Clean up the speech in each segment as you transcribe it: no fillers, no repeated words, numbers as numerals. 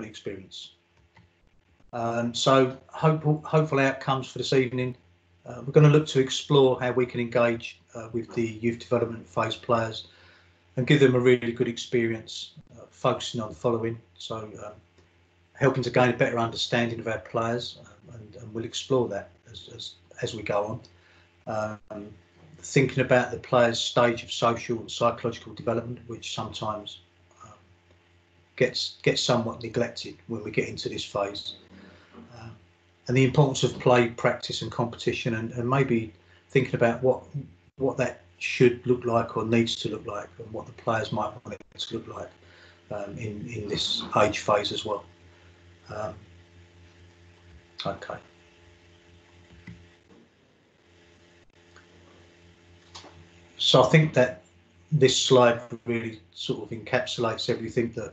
experience. So hopeful outcomes for this evening. We're going to look to explore how we can engage with the youth development phase players and give them a really good experience, focusing on the following. So helping to gain a better understanding of our players, and we'll explore that as we go on. Thinking about the players' stage of social and psychological development, which sometimes gets somewhat neglected when we get into this phase. And the importance of play, practice and competition, and maybe thinking about what that should look like or needs to look like, and what the players might want it to look like in this age phase as well. Okay. So I think that this slide really sort of encapsulates everything that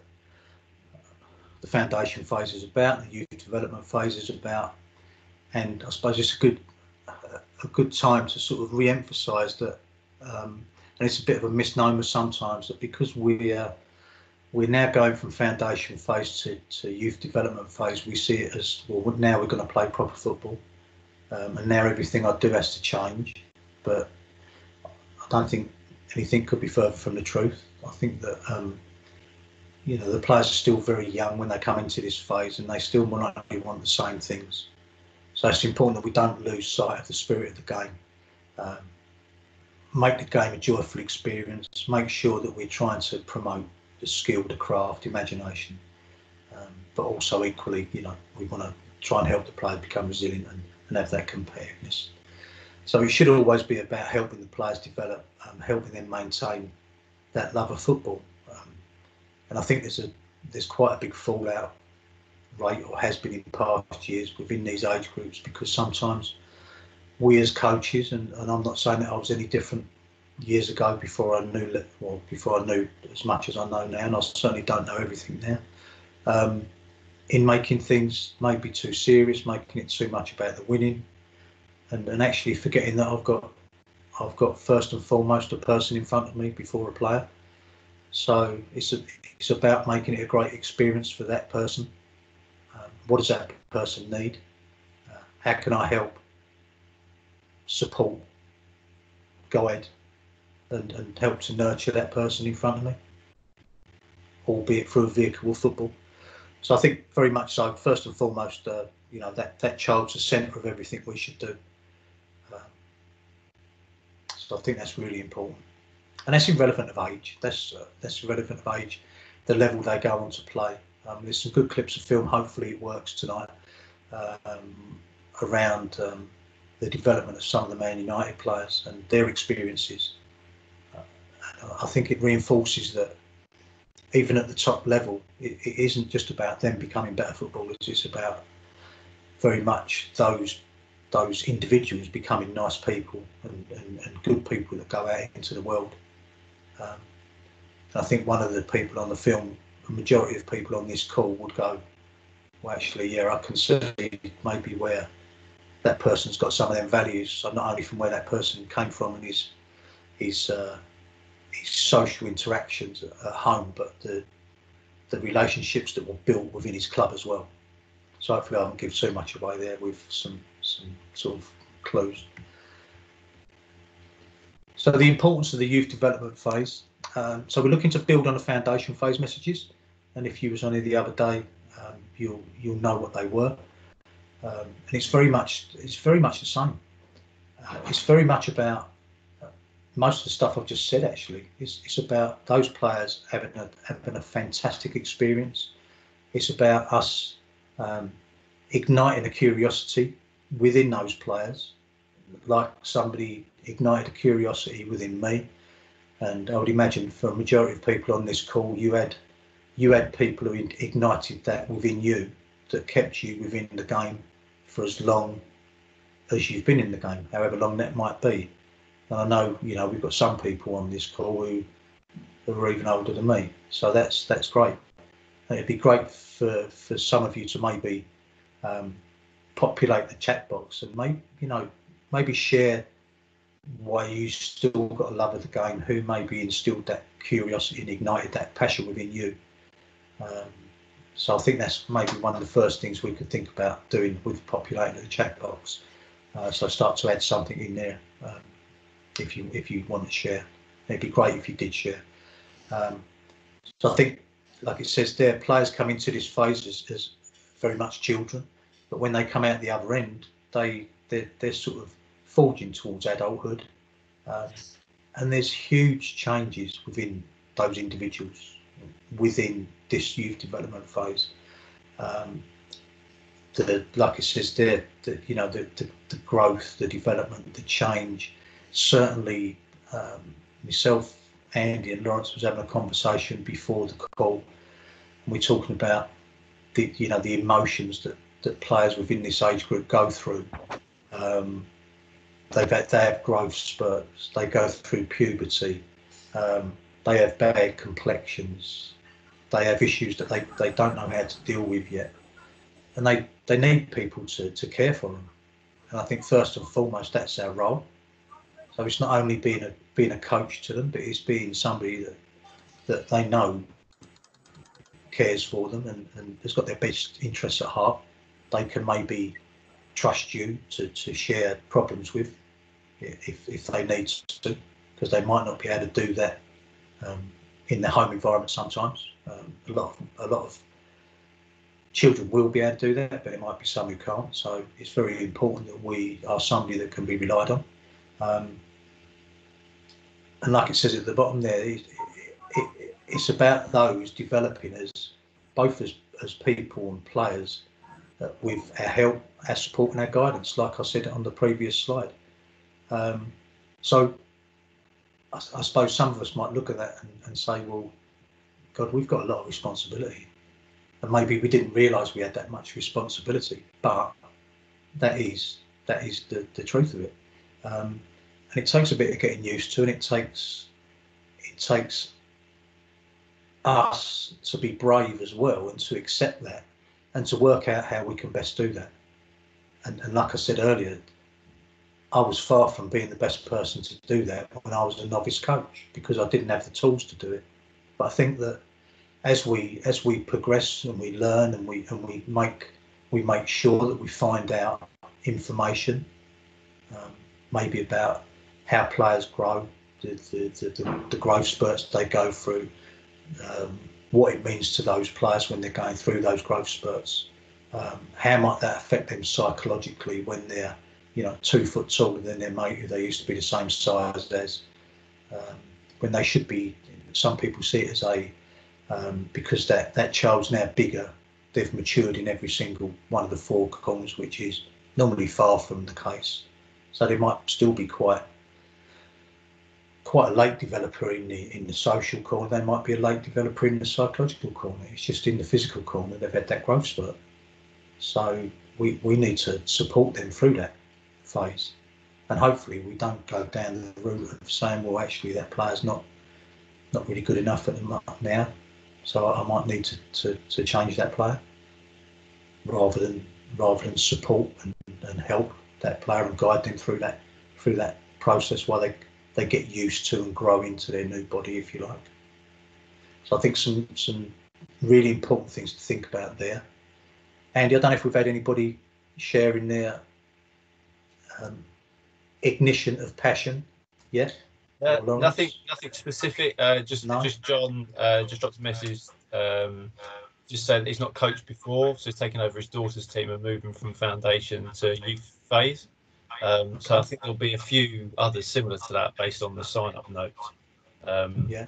the foundation phase is about, the youth development phase is about, and I suppose it's a good time to sort of re-emphasise that, and it's a bit of a misnomer sometimes, that because we're now going from foundation phase to youth development phase, we see it as, well, now we're going to play proper football, and now everything I do has to change. But I don't think anything could be further from the truth. I think that you know, the players are still very young when they come into this phase, and they still want the same things. So it's important that we don't lose sight of the spirit of the game. Make the game a joyful experience. Make sure that we're trying to promote the skill, the craft, imagination, but also equally, you know, we want to try and help the player become resilient and have that competitiveness. So it should always be about helping the players develop, helping them maintain that love of football. And I think there's quite a big fallout rate, or has been in past years, within these age groups, because sometimes we as coaches, and I'm not saying that I was any different years ago before I knew as much as I know now, and I certainly don't know everything now, in making things maybe too serious, making it too much about the winning, and actually forgetting that I've got first and foremost a person in front of me before a player. So it's about making it a great experience for that person. What does that person need? How can I help, support, guide, and help to nurture that person in front of me, albeit through a vehicle of football? So I think very much so, first and foremost, you know, that child's the centre of everything we should do. So I think that's really important, and that's irrelevant of age. That's irrelevant of age, the level they go on to play. There's some good clips of film, hopefully it works tonight, around the development of some of the Man United players and their experiences. I think it reinforces that even at the top level, it isn't just about them becoming better footballers. It's about very much those individuals becoming nice people and good people that go out into the world. I think one of the people on the film, the majority of people on this call would go, well, actually, yeah, I can see maybe where that person's got some of them values. So not only from where that person came from and his social interactions at home, but the relationships that were built within his club as well. So hopefully I won't give too much away there with some sort of clues. So the importance of the youth development phase. So we're looking to build on the foundation phase messages, and if you was on here the other day, you'll know what they were. And it's very much the same. It's very much about most of the stuff I've just said. Actually, it's about those players having a fantastic experience. It's about us igniting a curiosity within those players, like somebody ignited a curiosity within me. And I would imagine for a majority of people on this call, you had people who ignited that within you, that kept you within the game for as long as you've been in the game, however long that might be. And I know, you know, we've got some people on this call who are even older than me, so that's great. And it'd be great for some of you to maybe populate the chat box and maybe share why you still got a love of the game, who maybe instilled that curiosity and ignited that passion within you. So I think that's maybe one of the first things we could think about doing with populating the chat box. So start to add something in there if you want to share. It'd be great if you did share. So I think, like it says there, players come into this phase as very much children, but when they come out the other end, they're sort of forging towards adulthood, and there's huge changes within those individuals within this youth development phase. Like it says there, the growth, the development, the change. Certainly, myself, Andy, and Lawrence was having a conversation before the call. And we're talking about the emotions that players within this age group go through. They have growth spurts. They go through puberty. They have bad complexions. They have issues that they don't know how to deal with yet, and they need people to care for them. And I think first and foremost that's our role. So it's not only being a coach to them, but it's being somebody that they know cares for them and has got their best interests at heart. They can maybe trust you to share problems with if they need to, because they might not be able to do that in their home environment sometimes. A lot of children will be able to do that, but it might be some who can't. So it's very important that we are somebody that can be relied on. And like it says at the bottom there, it's about those developing as both as people and players with our help, our support and our guidance, like I said on the previous slide. So I suppose some of us might look at that and say, well, God, we've got a lot of responsibility. And maybe we didn't realise we had that much responsibility, but that is the truth of it. And it takes a bit of getting used to, and it takes us to be brave as well and to accept that and to work out how we can best do that. And like I said earlier, I was far from being the best person to do that when I was a novice coach, because I didn't have the tools to do it. But I think that as we progress and we learn and we make sure that we find out information, maybe about how players grow, the growth spurts they go through, what it means to those players when they're going through those growth spurts, how might that affect them psychologically when they're 2 foot taller than their mate who they used to be the same size as, when they should be. Some people see it as because that child's now bigger, they've matured in every single one of the 4 corners, which is normally far from the case. So they might still be quite a late developer in the social corner. They might be a late developer in the psychological corner. It's just in the physical corner they've had that growth spurt. So we need to support them through that phase, and hopefully we don't go down the route of saying, well, actually that player's not really good enough at the now, so I might need to change that player, rather than support and help that player and guide them through that process while they get used to and grow into their new body, if you like. So I think some really important things to think about there. Andy, I don't know if we've had anybody sharing their ignition of passion yet. Nothing specific. Just John just dropped a message. Just saying that he's not coached before, so he's taken over his daughter's team and moving from foundation to youth phase. So I think there'll be a few others similar to that based on the sign-up notes.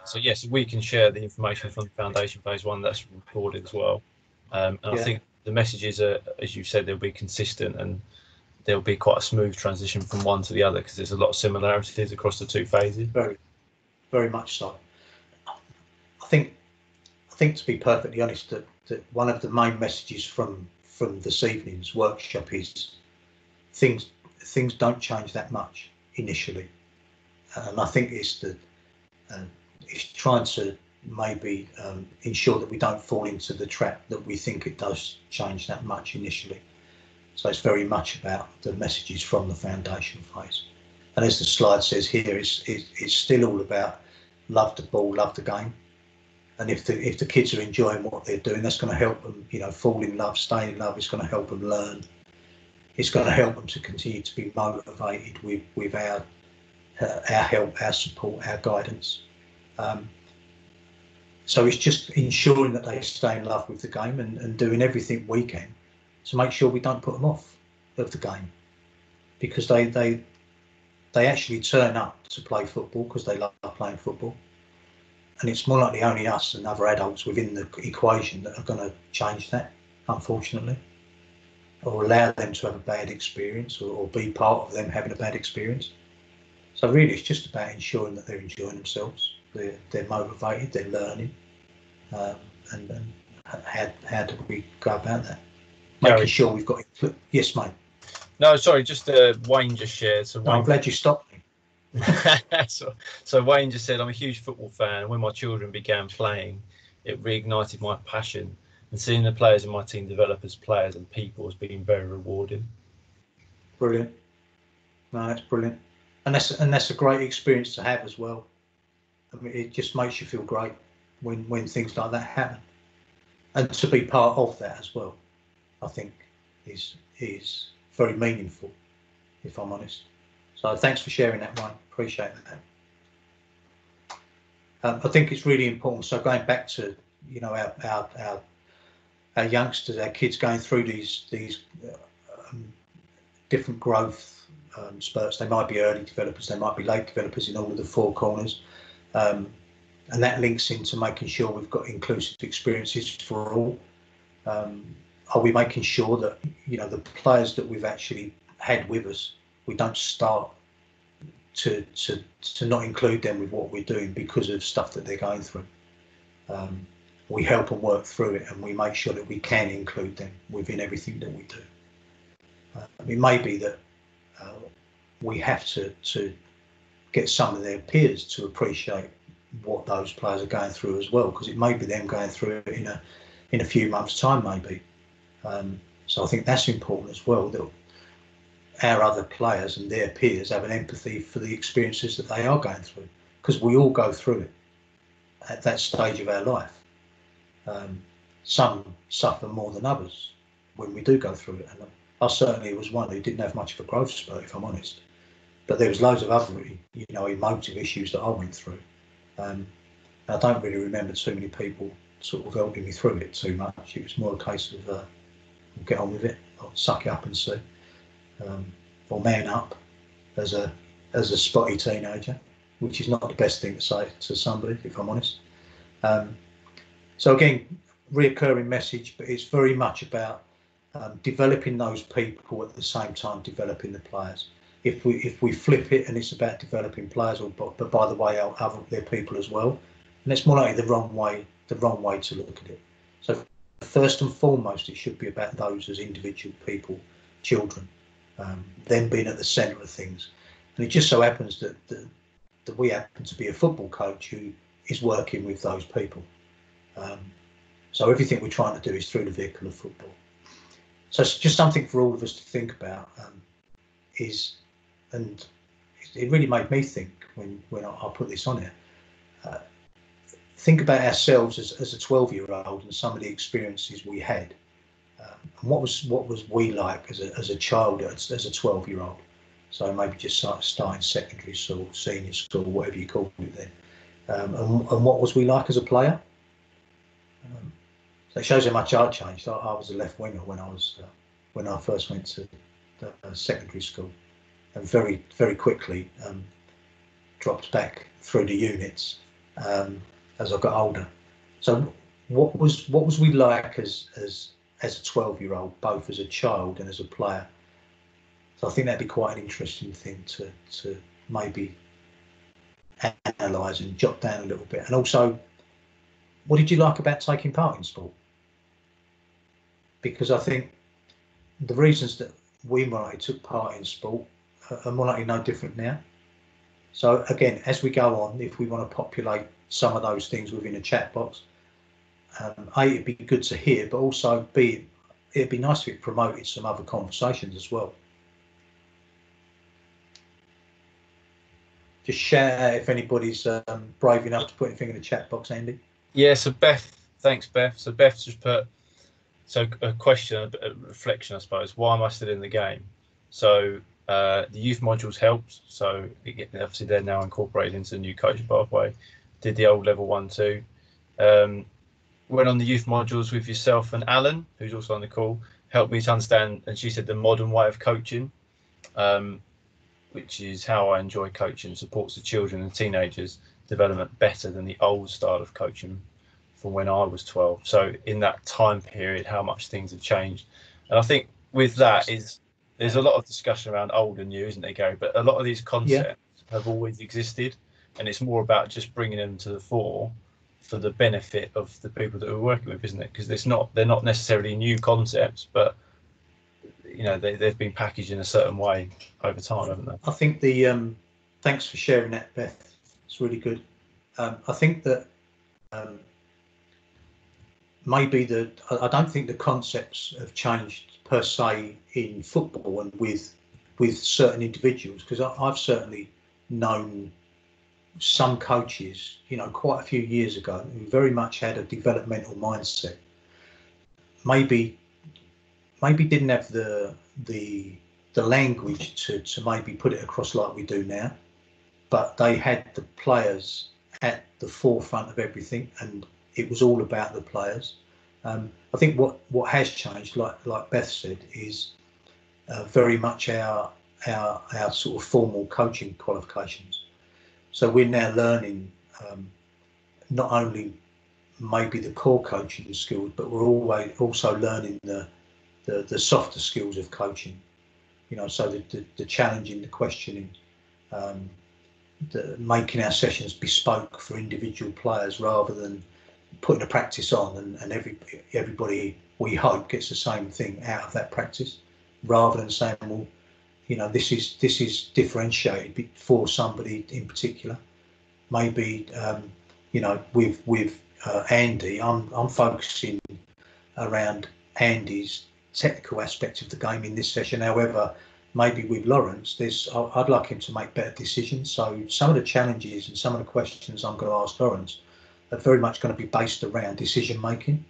So yes, we can share the information from the foundation phase one that's recorded as well. And I think the messages are, as you said, they'll be consistent and there'll be quite a smooth transition from one to the other, because there's a lot of similarities across the 2 phases. Very, very much so. I think to be perfectly honest, that one of the main messages from this evening's workshop is things don't change that much initially, and I think it's trying to maybe ensure that we don't fall into the trap that we think it does change that much initially. So it's very much about the messages from the foundation phase. And as the slide says here, it's still all about love the ball, love the game. And if the kids are enjoying what they're doing, that's going to help them, fall in love, stay in love. It's going to help them learn. It's going to help them to continue to be motivated with our help, our support, our guidance. So it's just ensuring that they stay in love with the game and doing everything we can to make sure we don't put them off of the game, because they actually turn up to play football because they love playing football. And it's more likely only us and other adults within the equation that are going to change that, unfortunately, or allow them to have a bad experience, or be part of them having a bad experience. So really, it's just about ensuring that they're enjoying themselves, they're motivated, they're learning, and how do we go about that? Making sure we've got. Yes, mate. No, sorry, just Wayne just shared. So Wayne, I'm glad you stopped me. so Wayne just said, I'm a huge football fan. When my children began playing, it reignited my passion, and seeing the players in my team develop as players and people has been very rewarding. Brilliant. No, that's brilliant, and that's a great experience to have as well. I mean, it just makes you feel great when things like that happen, and to be part of that as well, I think is very meaningful, if I'm honest. So thanks for sharing that, Wayne. Appreciate that. I think it's really important. So going back to our youngsters, our kids going through these different growth spurts. They might be early developers, they might be late developers in all of the four corners, and that links into making sure we've got inclusive experiences for all. Are we making sure that the players that we've actually had with us, we don't start to not include them with what we're doing because of stuff that they're going through? We help them work through it, and we make sure that we can include them within everything that we do. It may be that we have to get some of their peers to appreciate what those players are going through as well, because it may be them going through it in a few months' time, maybe. So I think that's important as well, that our other players and their peers have an empathy for the experiences that they are going through, because we all go through it at that stage of our life. Some suffer more than others when we do go through it, and I certainly was one who didn't have much of a growth spurt, if I'm honest, but there was loads of other emotive issues that I went through. I don't really remember too many people sort of helping me through it too much. It was more a case of get on with it, or suck it up and see, or man up as a spotty teenager, which is not the best thing to say to somebody, if I'm honest. So again, reoccurring message, but it's very much about developing those people at the same time developing the players. If we flip it and it's about developing players, but by the way, they're people as well, and it's more likely the wrong way to look at it. So first and foremost, it should be about those as individual people, children, them being at the centre of things. And it just so happens that we happen to be a football coach who is working with those people. So everything we're trying to do is through the vehicle of football. So it's just something for all of us to think about. And it really made me think when I put this on here. Think about ourselves as a 12-year-old and some of the experiences we had. And what was we like as a child, as a 12-year-old? So maybe just starting secondary school, senior school, whatever you call it then. And what was we like as a player? So it shows how much I changed. I was a left winger when I first went to secondary school, and very, very quickly dropped back through the units as I got older. So what was we like as a 12-year-old, both as a child and as a player? So I think that'd be quite an interesting thing to maybe analyse and jot down a little bit. And also, what did you like about taking part in sport? Because I think the reasons that we more likely took part in sport are more likely no different now. So again, as we go on, if we want to populate some of those things within a chat box, it'd be good to hear, but also it'd be nice if it promoted some other conversations as well. Just share if anybody's brave enough to put anything in the chat box, Andy. Yeah, so Beth, thanks Beth. So Beth just put, so a question, a reflection, I suppose. Why am I still in the game? So the youth modules helped. So obviously they're now incorporated into the new coaching pathway. Did the old level 1-2. Went on the youth modules with yourself and Alan, who's also on the call, helped me to understand, and she said, the modern way of coaching, which is how I enjoy coaching, supports the children and teenagers' development better than the old style of coaching from when I was 12. So in that time period, how much things have changed. And I think with that is there's a lot of discussion around old and new, isn't there, Gary? But a lot of these concepts have always existed, and it's more about just bringing them to the fore for the benefit of the people that we're working with, isn't it? Because they're not necessarily new concepts, but they've been packaged in a certain way over time, haven't they? I think thanks for sharing that, Beth. It's really good. I think that maybe I don't think the concepts have changed per se in football and with certain individuals, because I've certainly known some coaches, quite a few years ago, who very much had a developmental mindset. Maybe didn't have the language to maybe put it across like we do now, but they had the players at the forefront of everything, and it was all about the players. I think what has changed, like Beth said, is very much our sort of formal coaching qualifications. So we're now learning not only maybe the core coaching skills, but we're also learning the softer skills of coaching. So the challenging, the questioning, making our sessions bespoke for individual players rather than putting a practice on and everybody, we hope, gets the same thing out of that practice, rather than saying, well, this is differentiated for somebody in particular. Maybe with Andy, I'm focusing around Andy's technical aspect of the game in this session. However, maybe with Lawrence, I'd like him to make better decisions. So some of the challenges and some of the questions I'm going to ask Lawrence are very much going to be based around decision making.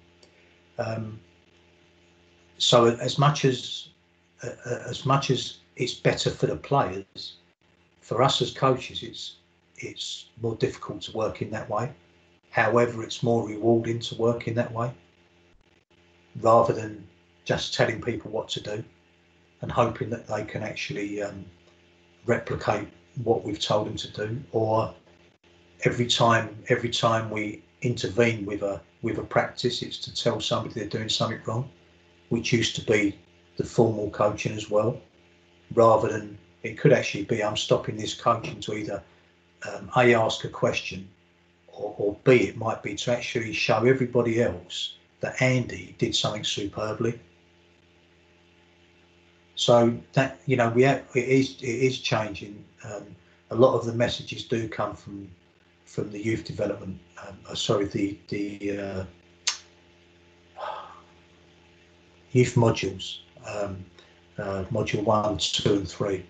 So as much as it's better for the players, for us as coaches, it's more difficult to work in that way. However, it's more rewarding to work in that way, rather than just telling people what to do and hoping that they can actually replicate what we've told them to do. Or every time we intervene with a practice, it's to tell somebody they're doing something wrong, which used to be the formal coaching as well, rather than it could actually be, I'm stopping this coaching to either A, ask a question, or B, it might be to actually show everybody else that Andy did something superbly. So that, it is changing. A lot of the messages do come from the youth development. The youth modules, module 1, 2, and 3,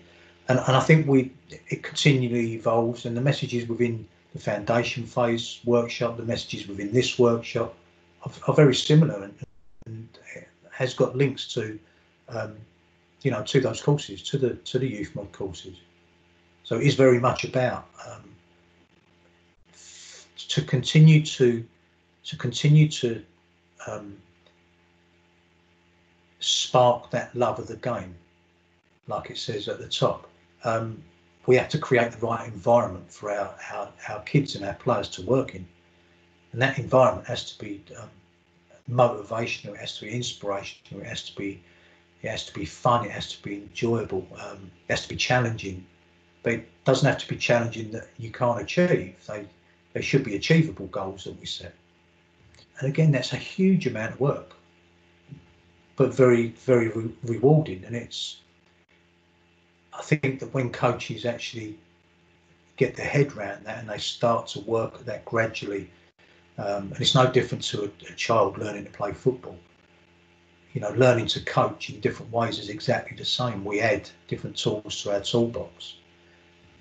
and I think it continually evolves, and the messages within the foundation phase workshop, the messages within this workshop are very similar, and has got links to to those courses, to the youth mod courses. So it is very much about to continue to spark that love of the game, like it says at the top. We have to create the right environment for our kids and our players to work in, and that environment has to be motivational, it has to be inspirational, it has to be fun, it has to be enjoyable, it has to be challenging, but it doesn't have to be challenging that you can't achieve. They should be achievable goals that we set, and again, that's a huge amount of work, but very, very rewarding. And I think that when coaches actually get their head around that and they start to work at that gradually, and it's no different to a child learning to play football. Learning to coach in different ways is exactly the same. We add different tools to our toolbox,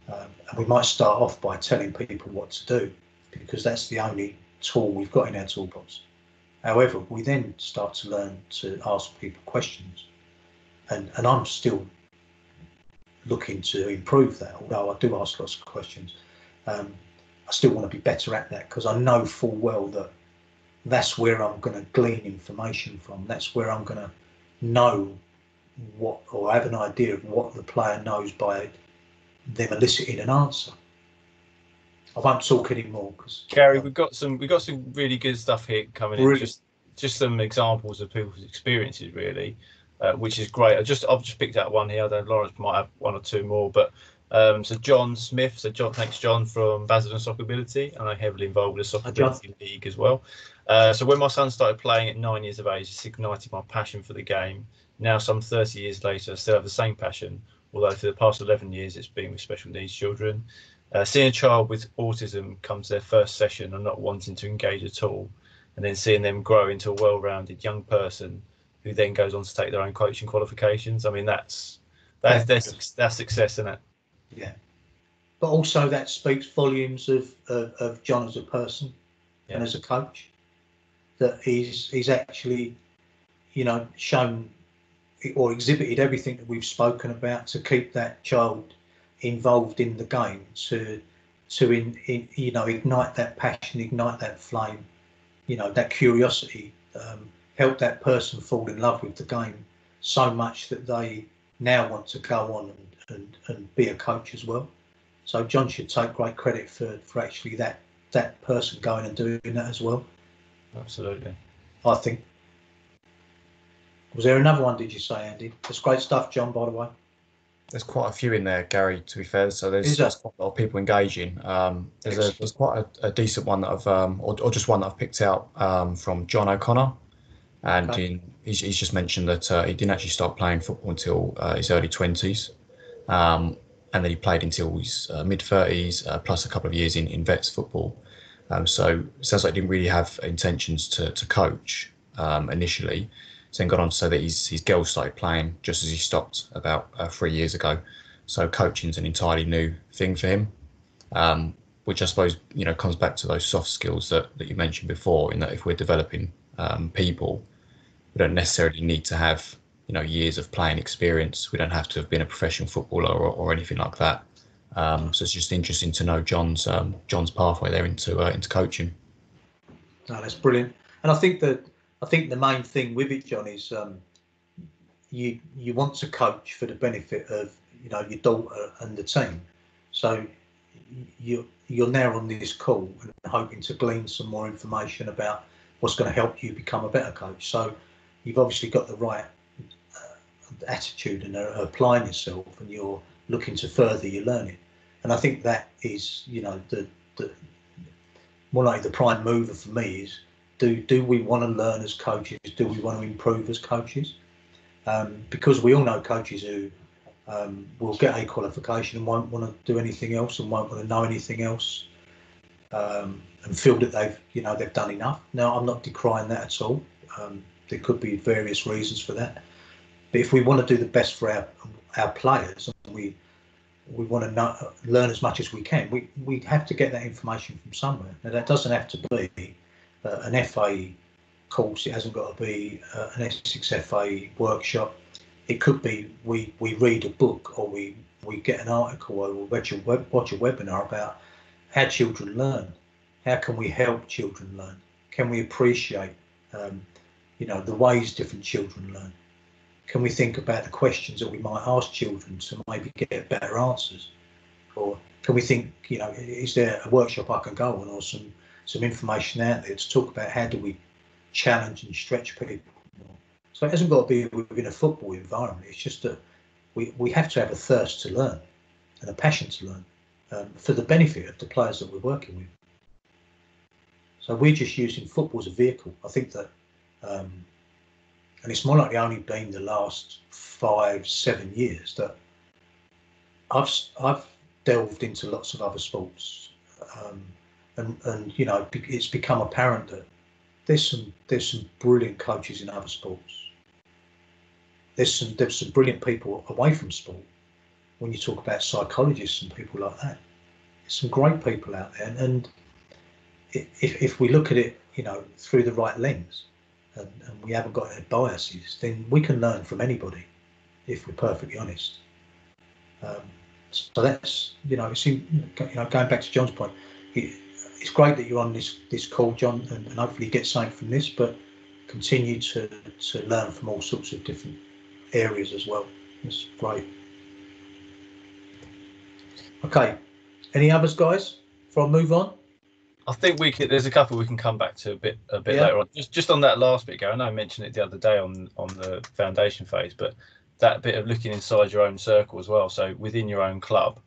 and we might start off by telling people what to do, because that's the only tool we've got in our toolbox. However, we then start to learn to ask people questions, and I'm still looking to improve that. Although I do ask lots of questions, I still want to be better at that, because I know full well that that's where I'm going to glean information from. That's where I'm going to know what, or have an idea of what the player knows by them eliciting an answer. I won't talk anymore because Gary, we've got some really good stuff here coming in. Just some examples of people's experiences, really, which is great. I've just picked out one here. I don't know, Lawrence might have one or two more, but so John Smith. So thanks John from Basildon Soccer Ability, and I'm heavily involved with the Soccer Ability League as well. So when my son started playing at 9 years of age, this ignited my passion for the game. Now, some 30 years later, I still have the same passion, although for the past 11 years it's been with special needs children. Seeing a child with autism come to their first session and not wanting to engage at all, and then seeing them grow into a well-rounded young person who then goes on to take their own coaching qualifications. I mean, that's success, isn't it? Yeah. But also that speaks volumes of John as a person and as a coach, that he's actually, shown or exhibited everything that we've spoken about to keep that child involved in the game, to ignite that passion, ignite that flame, that curiosity, help that person fall in love with the game so much that they now want to go on and be a coach as well. So John should take great credit for actually that person going and doing that as well. Absolutely. I think. Was there another one, did you say, Andy? That's great stuff, John, by the way. There's quite a few in there, Gary, to be fair. So there's quite a lot of people engaging. There's quite a decent one that I've, or just one that I've picked out from John O'Connor. And he's just mentioned that he didn't actually start playing football until his early 20s. And then he played until his mid-30s, plus a couple of years in vets football. So it sounds like he didn't really have intentions to coach initially. So then got on to say that his girls started playing just as he stopped about 3 years ago. So coaching's an entirely new thing for him, which I suppose comes back to those soft skills that you mentioned before. In that if we're developing people, we don't necessarily need to have years of playing experience. We don't have to have been a professional footballer or anything like that. So it's just interesting to know John's pathway there into coaching. No, that's brilliant. And I think the main thing with it, John, is you want to coach for the benefit of your daughter and the team. So you're now on this call and hoping to glean some more information about what's going to help you become a better coach. So you've obviously got the right attitude and are applying yourself, and you're looking to further your learning. And I think that is the more like the prime mover for me is, do we want to learn as coaches? Do we want to improve as coaches? Because we all know coaches who will get a qualification and won't want to do anything else and won't want to know anything else, and feel that they've done enough. Now, I'm not decrying that at all. There could be various reasons for that. But if we want to do the best for our players, and we want to learn as much as we can, we have to get that information from somewhere. Now, that doesn't have to be an FA course. It hasn't got to be an Essex FA workshop. It could be we read a book, or we get an article, or watch a webinar about how children learn. How can we help children learn? Can we appreciate the ways different children learn? Can we think about the questions that we might ask children to maybe get better answers? Or can we think, is there a workshop I can go on, or some information out there to talk about how do we challenge and stretch people more? So it hasn't got to be within a football environment. It's just that we have to have a thirst to learn and a passion to learn for the benefit of the players that we're working with. So we're just using football as a vehicle. I think that, and it's more likely only been the last 5-7 years that I've delved into lots of other sports, and it's become apparent that there's some brilliant coaches in other sports. There's some brilliant people away from sport. When you talk about psychologists and people like that, there's some great people out there, and if we look at it, through the right lens, and we haven't got any biases, then we can learn from anybody, if we're perfectly honest. So that's, going back to John's point, it's great that you're on this call, John, and hopefully you get something from this, but continue to learn from all sorts of different areas as well. That's great. Okay, any others, guys, before I move on? I think there's a couple we can come back to a bit later on. Just on that last bit, Gary, I know I mentioned it the other day on the foundation phase, but that bit of looking inside your own circle as well. So within your own club,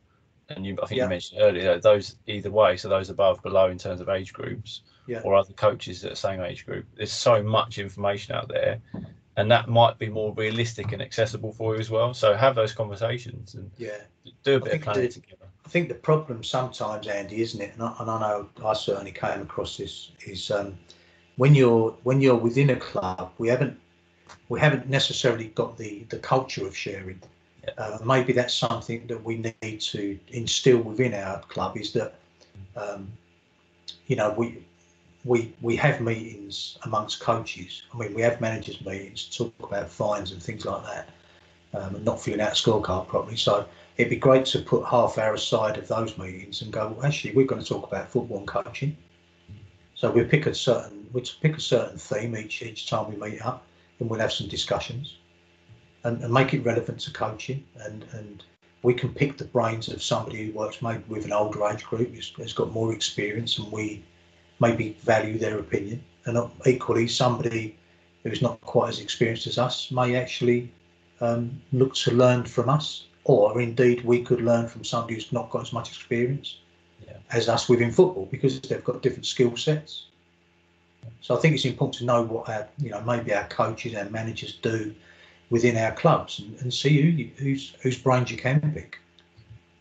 and I think you mentioned earlier, those either way, so those above, below in terms of age groups, or other coaches at the same age group. There's so much information out there, and that might be more realistic and accessible for you as well. So have those conversations and do a bit of planning together. I think the problem sometimes, Andy, isn't it? And I know I certainly came across this, is when you're within a club, we haven't necessarily got the culture of sharing. Maybe that's something that we need to instill within our club, is that we have meetings amongst coaches. I mean, we have managers meetings to talk about fines and things like that, and not filling out a scorecard properly. So it'd be great to put half hour aside of those meetings and go, well, actually, we're going to talk about football and coaching. So we'll pick a certain theme each time we meet up, and we'll have some discussions and make it relevant to coaching. And we can pick the brains of somebody who works maybe with an older age group, has got more experience, and we maybe value their opinion. And equally, somebody who's not quite as experienced as us may actually look to learn from us. Or indeed, we could learn from somebody who's not got as much experience as us within football, because they've got different skill sets. So I think it's important to know what maybe our coaches and managers do within our clubs, and see whose brains you can pick.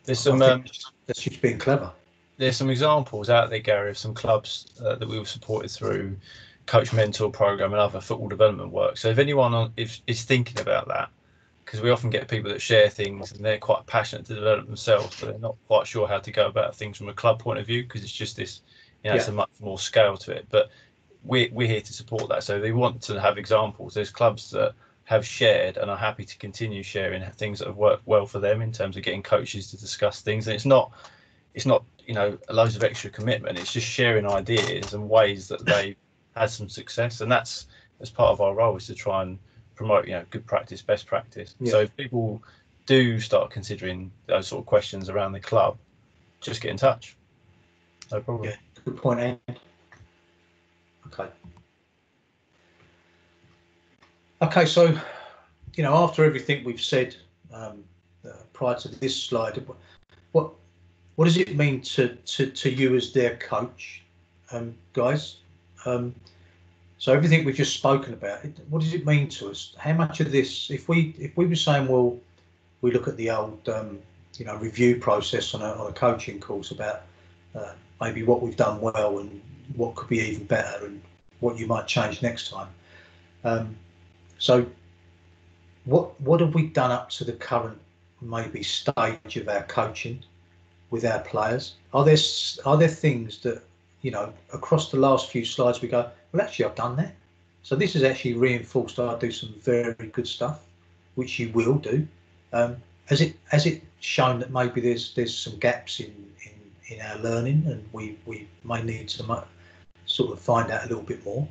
There's some that's just being clever. There's some examples out there, Gary, of some clubs that we were supported through Coach Mentor program and other football development work. So if anyone is thinking about that, because we often get people that share things and they're quite passionate to develop themselves, but they're not quite sure how to go about things from a club point of view, because it's just this, it's a much more scale to it. But we're here to support that. So they want to have examples. There's clubs that have shared and are happy to continue sharing things that have worked well for them in terms of getting coaches to discuss things. And it's not loads of extra commitment. It's just sharing ideas and ways that they had some success. And that's part of our role, is to try and promote good practice, best practice. So if people do start considering those sort of questions around the club, just get in touch. No problem. Good point, Andy. Okay, so after everything we've said prior to this slide, what does it mean to you as their coach, guys? So everything we've just spoken about, what does it mean to us? How much of this, if we were saying, well, we look at the old review process on a coaching course about maybe what we've done well and what could be even better and what you might change next time. So what have we done up to the current maybe stage of our coaching with our players? Are there things that across the last few slides we go, well, actually I've done that, so this is actually reinforced I do some very good stuff, which you will do. Has it shown that maybe there's some gaps in our learning, and we may need to sort of find out a little bit more?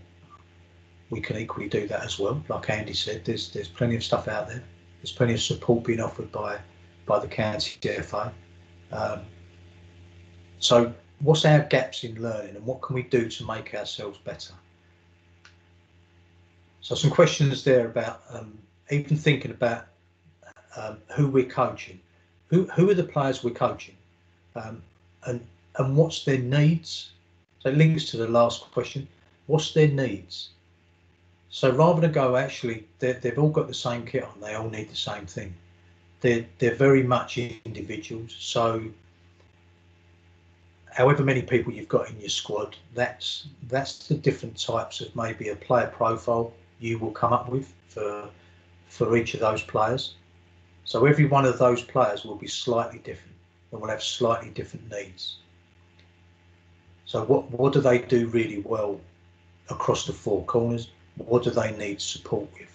We can equally do that as well. Like Andy said, there's plenty of stuff out there. There's plenty of support being offered by the county DFA. So what's our gaps in learning, and what can we do to make ourselves better? So some questions there about even thinking about who we're coaching, who are the players we're coaching, and what's their needs. So it links to the last question, what's their needs? So rather than go, actually, they've all got the same kit on, they all need the same thing. They're very much individuals. So however many people you've got in your squad, that's the different types of maybe a player profile you will come up with for each of those players. So every one of those players will be slightly different and will have slightly different needs. So what do they do really well across the four corners? What do they need support with?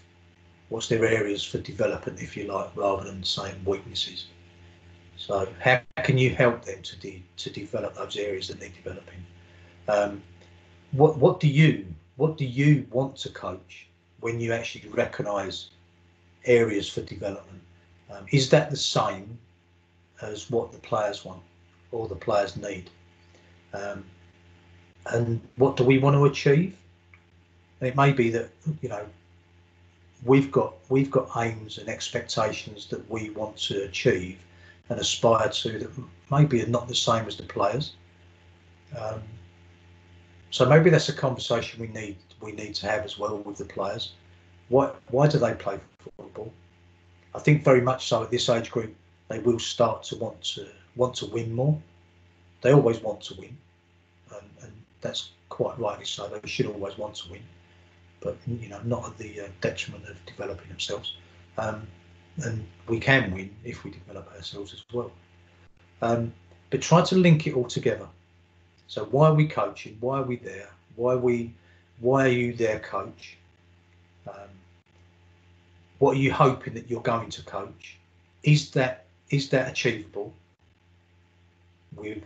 What's their areas for development, if you like, rather than saying weaknesses? So how can you help them to develop those areas that need developing? What do you want to coach when you actually recognise areas for development? Is that the same as what the players want or the players need? And what do we want to achieve? And it may be that, you know, we've got aims and expectations that we want to achieve and aspire to that maybe are not the same as the players. So maybe that's a conversation we need to have as well with the players. Why do they play football? I think very much so at this age group they will start to want to win more. They always want to win, and that's quite rightly so. They should always want to win, but you know, not at the detriment of developing themselves. And we can win if we develop ourselves as well. But try to link it all together. So why are we coaching? Why are we there? Why are you there, coach? What are you hoping that you're going to coach? Is that achievable with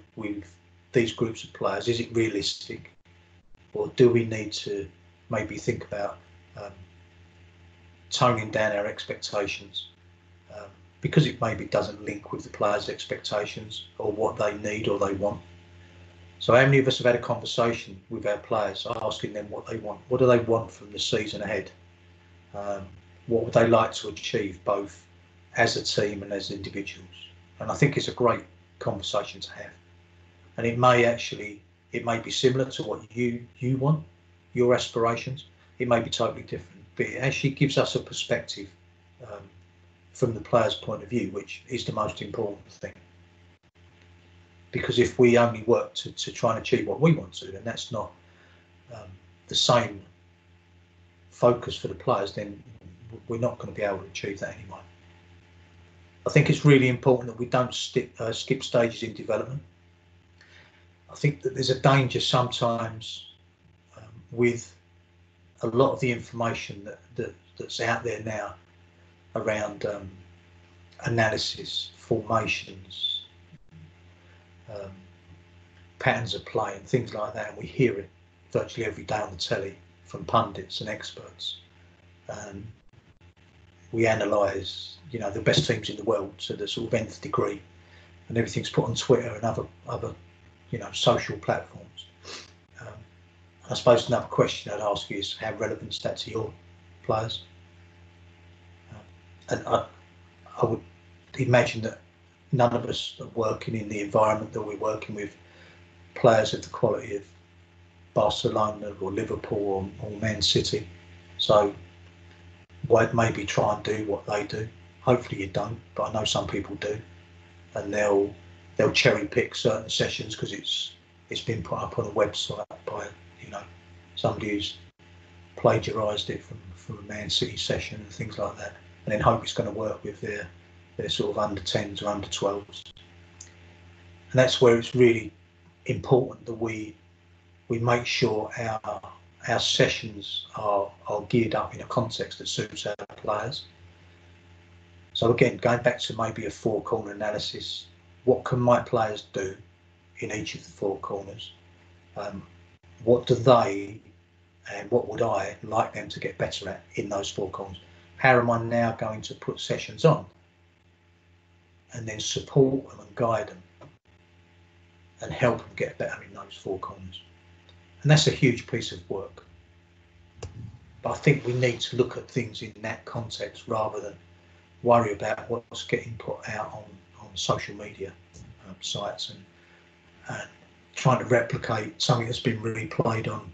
these groups of players? Is it realistic, or do we need to maybe think about toning down our expectations because it maybe doesn't link with the players' expectations or what they need or they want? So how many of us have had a conversation with our players asking them what they want? What do they want from the season ahead? What would they like to achieve both as a team and as individuals? And I think it's a great conversation to have. And it may be similar to what you want, your aspirations. It may be totally different, but it actually gives us a perspective from the player's point of view, which is the most important thing. Because if we only work to try and achieve what we want to, then that's not the same focus for the players, then we're not going to be able to achieve that anyway. I think it's really important that we don't skip stages in development. I think that there's a danger sometimes with a lot of the information that's out there now around analysis, formations, patterns of play and things like that, and we hear it virtually every day on the telly from pundits and experts. We analyse, you know, the best teams in the world to the sort of nth degree, and everything's put on Twitter and other you know, social platforms. I suppose another question I'd ask you is how relevant is that to your players? And I would imagine that none of us are working in the environment that we're working with players of the quality of Barcelona or Liverpool or Man City. So why maybe try and do what they do? Hopefully you don't, but I know some people do, and they'll cherry pick certain sessions because it's been put up on a website by, you know, somebody who's plagiarised it from a Man City session and things like that, and then hope it's going to work with their sort of under 10s or under 12s. And that's where it's really important that we make sure our sessions are geared up in a context that suits our players. So again, going back to maybe a four-corner analysis, what can my players do in each of the four corners? What do they and what would I like them to get better at in those four corners? How am I now going to put sessions on and then support them and guide them and help them get better in those four corners? And that's a huge piece of work. But I think we need to look at things in that context rather than worry about what's getting put out on social media sites and trying to replicate something that's been replayed on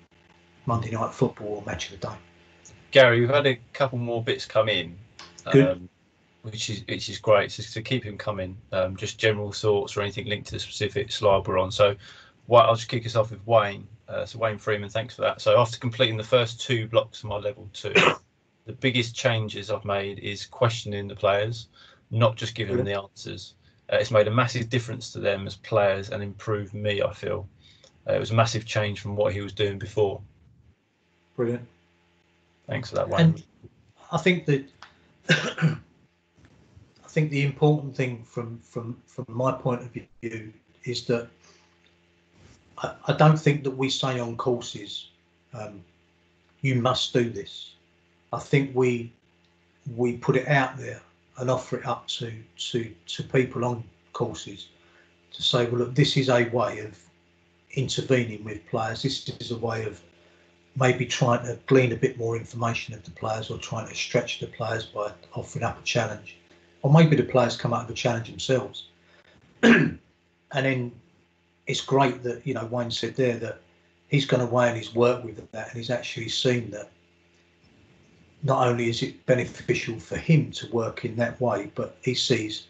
Monday Night Football or Match of the Day. Gary, we've had a couple more bits come in, Good. which is great. So keep them coming. Just general thoughts or anything linked to the specific slide we're on. So I'll just kick us off with Wayne. So Wayne Freeman, thanks for that. So after completing the first 2 blocks of my level 2, the biggest changes I've made is questioning the players, not just giving them the answers. It's made a massive difference to them as players and improved me, I feel. It was a massive change from what he was doing before. Brilliant. Thanks for that, Wayne. And I think that I think the important thing from my point of view is that I don't think that we say on courses, you must do this. I think we put it out there and offer it up to people on courses to say, well, look, this is a way of intervening with players. This is a way of maybe trying to glean a bit more information of the players, or trying to stretch the players by offering up a challenge, or maybe the players come up with a challenge themselves. And then it's great that, you know, Wayne said there that he's gone away and he's worked with that, and he's actually seen that not only is it beneficial for him to work in that way, but he sees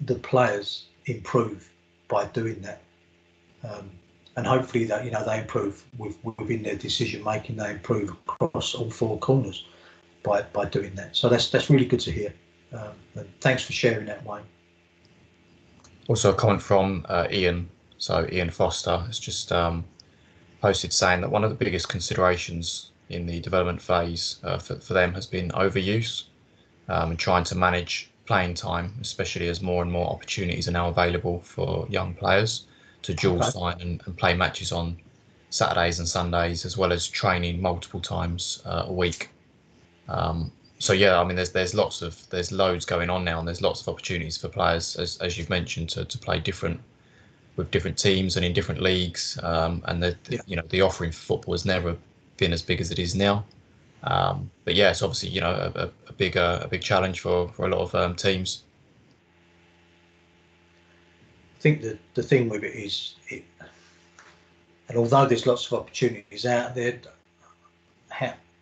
the players improve by doing that. And hopefully that, you know, they improve within their decision making, they improve across all four corners by doing that. So that's really good to hear. And thanks for sharing that, Wayne. Also a comment from Ian. So Ian Foster has just posted saying that one of the biggest considerations in the development phase for them has been overuse, and trying to manage playing time, especially as more and more opportunities are now available for young players to dual sign and play matches on Saturdays and Sundays, as well as training multiple times a week. So yeah, I mean, there's loads going on now, and there's lots of opportunities for players, as you've mentioned, to play with different teams and in different leagues. And you know, the offering for football has never been as big as it is now. But yeah, it's obviously, you know, a big challenge for a lot of teams. I think the thing with it is, and although there's lots of opportunities out there,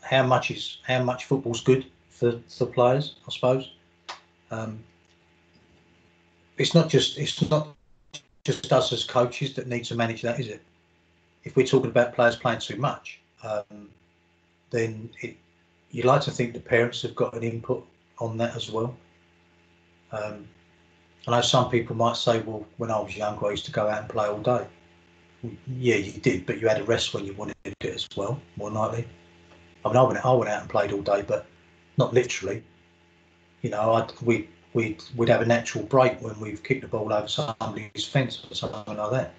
how much football's good for players, I suppose. It's not just us as coaches that need to manage that, is it? If we're talking about players playing too much, then you'd like to think the parents have got an input on that as well. I know some people might say, well, when I was younger, I used to go out and play all day. Well, yeah, you did, but you had a rest when you wanted it as well, more than likely. I mean, I went out and played all day, but not literally. You know, we'd have a natural break when we've kicked the ball over somebody's fence or something like that,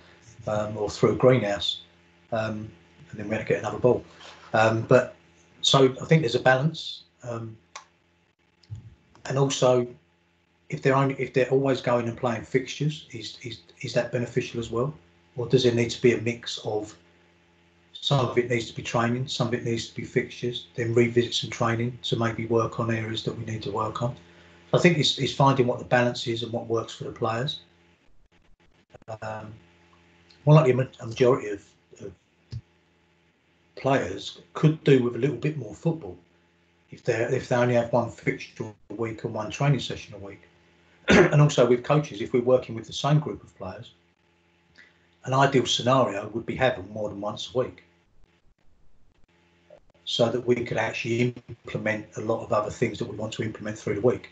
or through a greenhouse, and then we had to get another ball. But so I think there's a balance, and also if they're always going and playing fixtures, is that beneficial as well, or does there need to be a mix of some of it needs to be training, some of it needs to be fixtures, then revisit some training to maybe work on areas that we need to work on. I think it's finding what the balance is and what works for the players. More likely a majority of players could do with a little bit more football if they only have one fixture a week and one training session a week. And also with coaches, if we're working with the same group of players, an ideal scenario would be having more than once a week, so that we could actually implement a lot of other things that we want to implement through the week,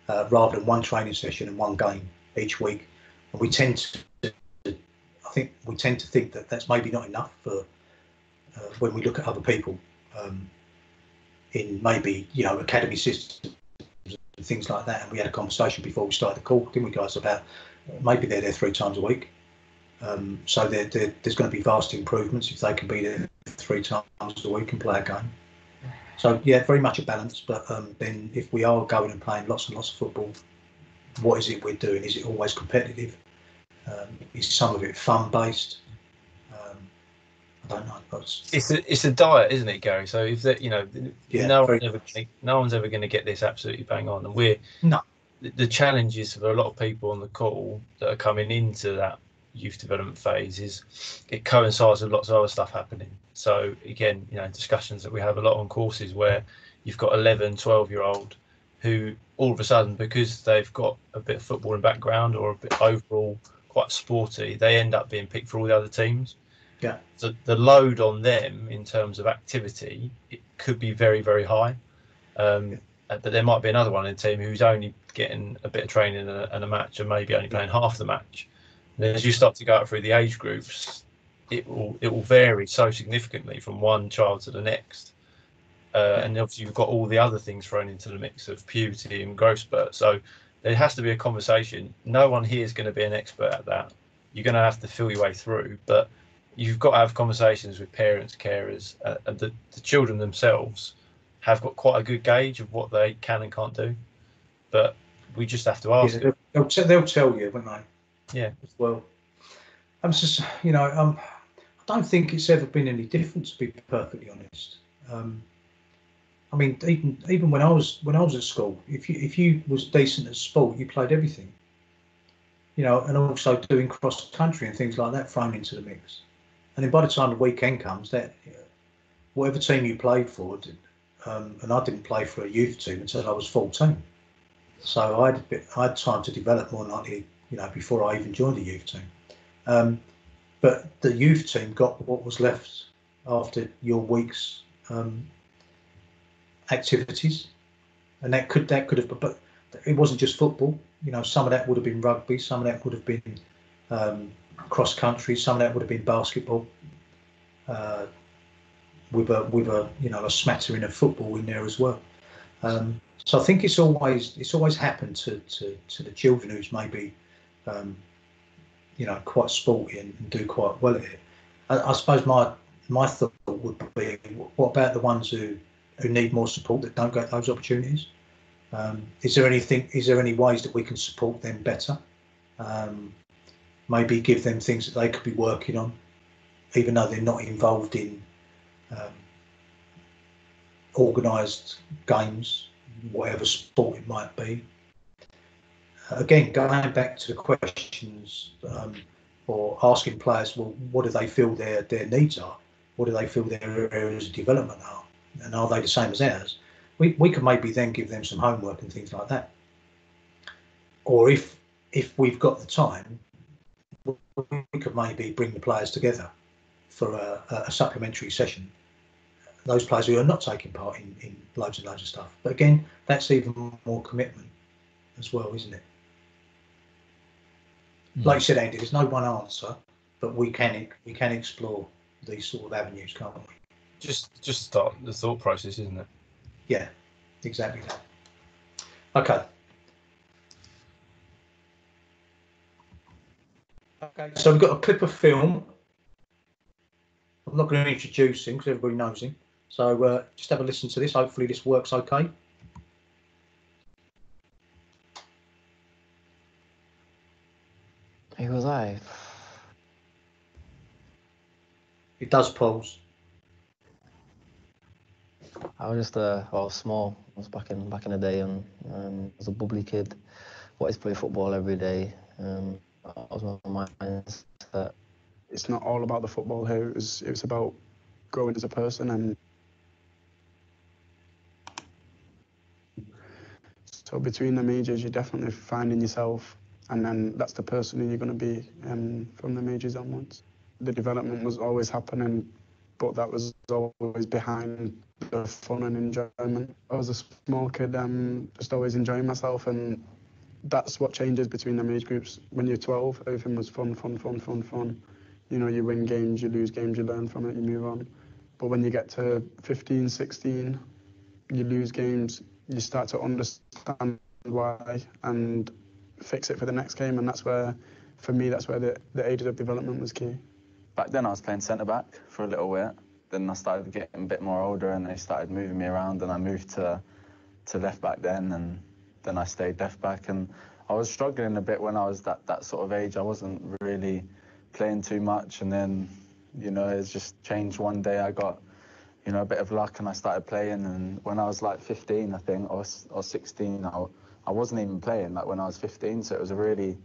rather than one training session and one game each week. And we tend to think that that's maybe not enough for when we look at other people in maybe, you know, academy systems and things like that. And we had a conversation before we started the call, didn't we, guys, about maybe they're there 3 times a week. So there's going to be vast improvements if they can be there 3 times a week and play a game. So yeah, very much a balance. But then if we are going and playing lots and lots of football, what is it we're doing? Is it always competitive? Is some of it fun based? I don't know. It's a diet, isn't it, Gary? So if that, you know, yeah, no one's ever going to get this absolutely bang on, and the challenges for a lot of people on the call that are coming into that youth development phase is it coincides with lots of other stuff happening. So again, you know, discussions that we have a lot on courses where you've got 11, 12-year-old who all of a sudden, because they've got a bit of footballing background or a bit overall quite sporty, they end up being picked for all the other teams. Yeah. So the load on them in terms of activity, it could be very, very high. But there might be another one in the team who's only getting a bit of training and a match, and maybe only playing half the match. And as you start to go out through the age groups, it will vary so significantly from one child to the next. And obviously you've got all the other things thrown into the mix of puberty and growth spurt. So there has to be a conversation. No one here is going to be an expert at that. You're going to have to feel your way through, but you've got to have conversations with parents, carers, and the children themselves have got quite a good gauge of what they can and can't do. But we just have to ask them. They'll tell you, won't they? Yeah. As well. I'm just, I don't think it's ever been any different, to be perfectly honest. I mean, even when I was at school, if you was decent at sport, you played everything. And also doing cross country and things like that thrown into the mix. And then by the time the weekend comes, that whatever team you played for, and I didn't play for a youth team until I was 14. So I had time to develop more likely, before I even joined the youth team. But the youth team got what was left after your week's activities, and that could have, but it wasn't just football. Some of that would have been rugby, some of that would have been cross country, some of that would have been basketball, with a smattering of football in there as well. So I think it's always happened to the children who's maybe quite sporty and do quite well at it. I suppose my thought would be, what about the ones who need more support, that don't get those opportunities? Is there any ways that we can support them better? Maybe give them things that they could be working on, even though they're not involved in organised games, whatever sport it might be. Again, going back to the questions, or asking players, well, what do they feel their needs are? What do they feel their areas of development are? And are they the same as ours? We could maybe then give them some homework and things like that. Or if we've got the time, we could maybe bring the players together for a supplementary session. Those players who are not taking part in loads and loads of stuff. But again, that's even more commitment as well, isn't it? Like you said, Andy, there's no one answer, but we can explore these sort of avenues, can't we? Just start the thought process, isn't it? Yeah, exactly that. Okay. So we've got a clip of film. I'm not going to introduce him because everybody knows him. So just have a listen to this. Hopefully this works okay. Who was I? It does pause. I was just small. I was back in the day, and I was a bubbly kid. Wanted to play football every day. That was my mindset. It's not all about the football here. It was about growing as a person, and so between the majors, you're definitely finding yourself, and then that's the person who you're going to be from the majors onwards. The development was always happening, but that was always behind the fun and enjoyment. I was a small kid, just always enjoying myself, and that's what changes between the age groups. When you're 12, everything was fun. You win games, you lose games, you learn from it, you move on. But when you get to 15, 16, you lose games, you start to understand why and fix it for the next game. And that's where, for me, the ages of development was key. Back then I was playing centre-back for a little bit. Then I started getting a bit more older and they started moving me around, and I moved to left-back then, and then I stayed left-back. And I was struggling a bit when I was that sort of age. I wasn't really playing too much, and then, it's just changed one day. I got, a bit of luck and I started playing, and when I was like 15, I think, or 16, I wasn't even playing, like when I was 15, so it was a really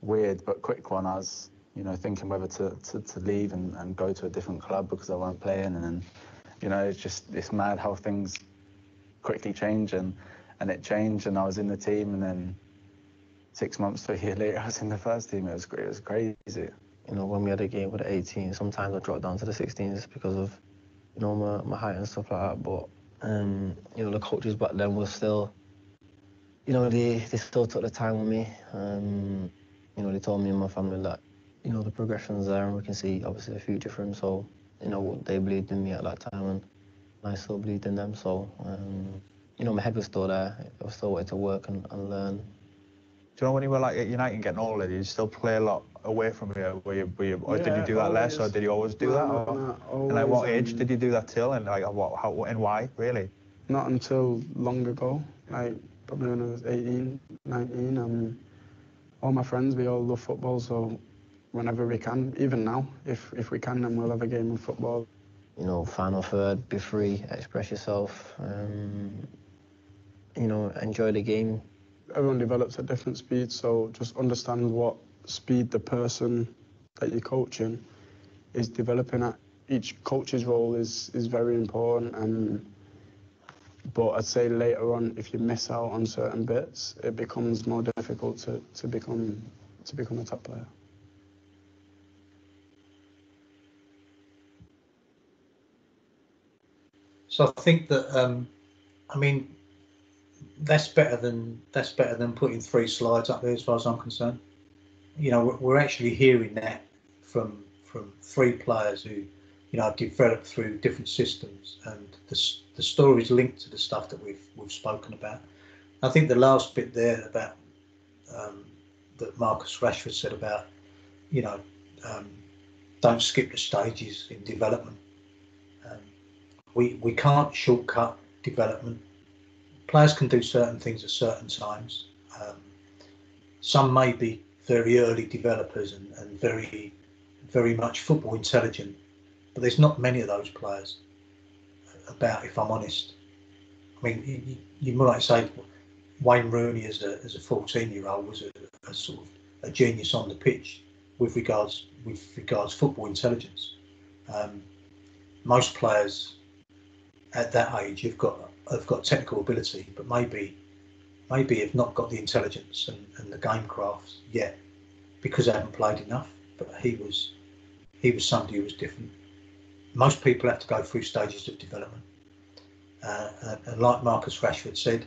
weird but quick one. I was, thinking whether to leave and go to a different club because I weren't playing, and then, it's mad how things quickly change, and it changed, and I was in the team, and then 6 months to a year later, I was in the first team. It was crazy. When we had a game with the 18, sometimes I dropped down to the 16s because of, my height and stuff like that. But, the coaches back then were still, they still took the time with me. They told me and my family that, you know, the progression's there, and we can see obviously a future for him. So, you know, they believed in me at that time, and I still believed in them. So, you know, my head was still there. I was still wanting to work and learn. Do you know when you were like at United and getting older, did you still play a lot away from here? Or did you do that less, or did you always do that? And like what age did you do that till, and like what, how, and why, really? Not until long ago, like probably when I was 18, 19. All my friends, we all love football, so whenever we can, even now, if we can, then we'll have a game of football. You know, final third, be free, express yourself, you know, enjoy the game. Everyone develops at different speeds, so just understand what speed the person that you're coaching is developing at. Each coach's role is very important, but I'd say later on, if you miss out on certain bits, it becomes more difficult to become a top player. So I think that I mean that's better than putting 3 slides up there as far as I'm concerned. You know, we're actually hearing that from 3 players who, you know, developed through different systems, and the stories linked to the stuff that we've spoken about. I think the last bit there about that Marcus Rashford said about, you know, don't skip the stages in development. We can't shortcut development. Players can do certain things at certain times. Some may be very early developers and very much football intelligent, but there's not many of those players about, if I'm honest. I mean, you might say Wayne Rooney as a 14-year-old was a sort of a genius on the pitch with regards football intelligence. Most players at that age have got technical ability, but maybe have not got the intelligence and the game craft yet because they haven't played enough. But he was somebody who was different. Most people have to go through stages of development, and like Marcus Rashford said,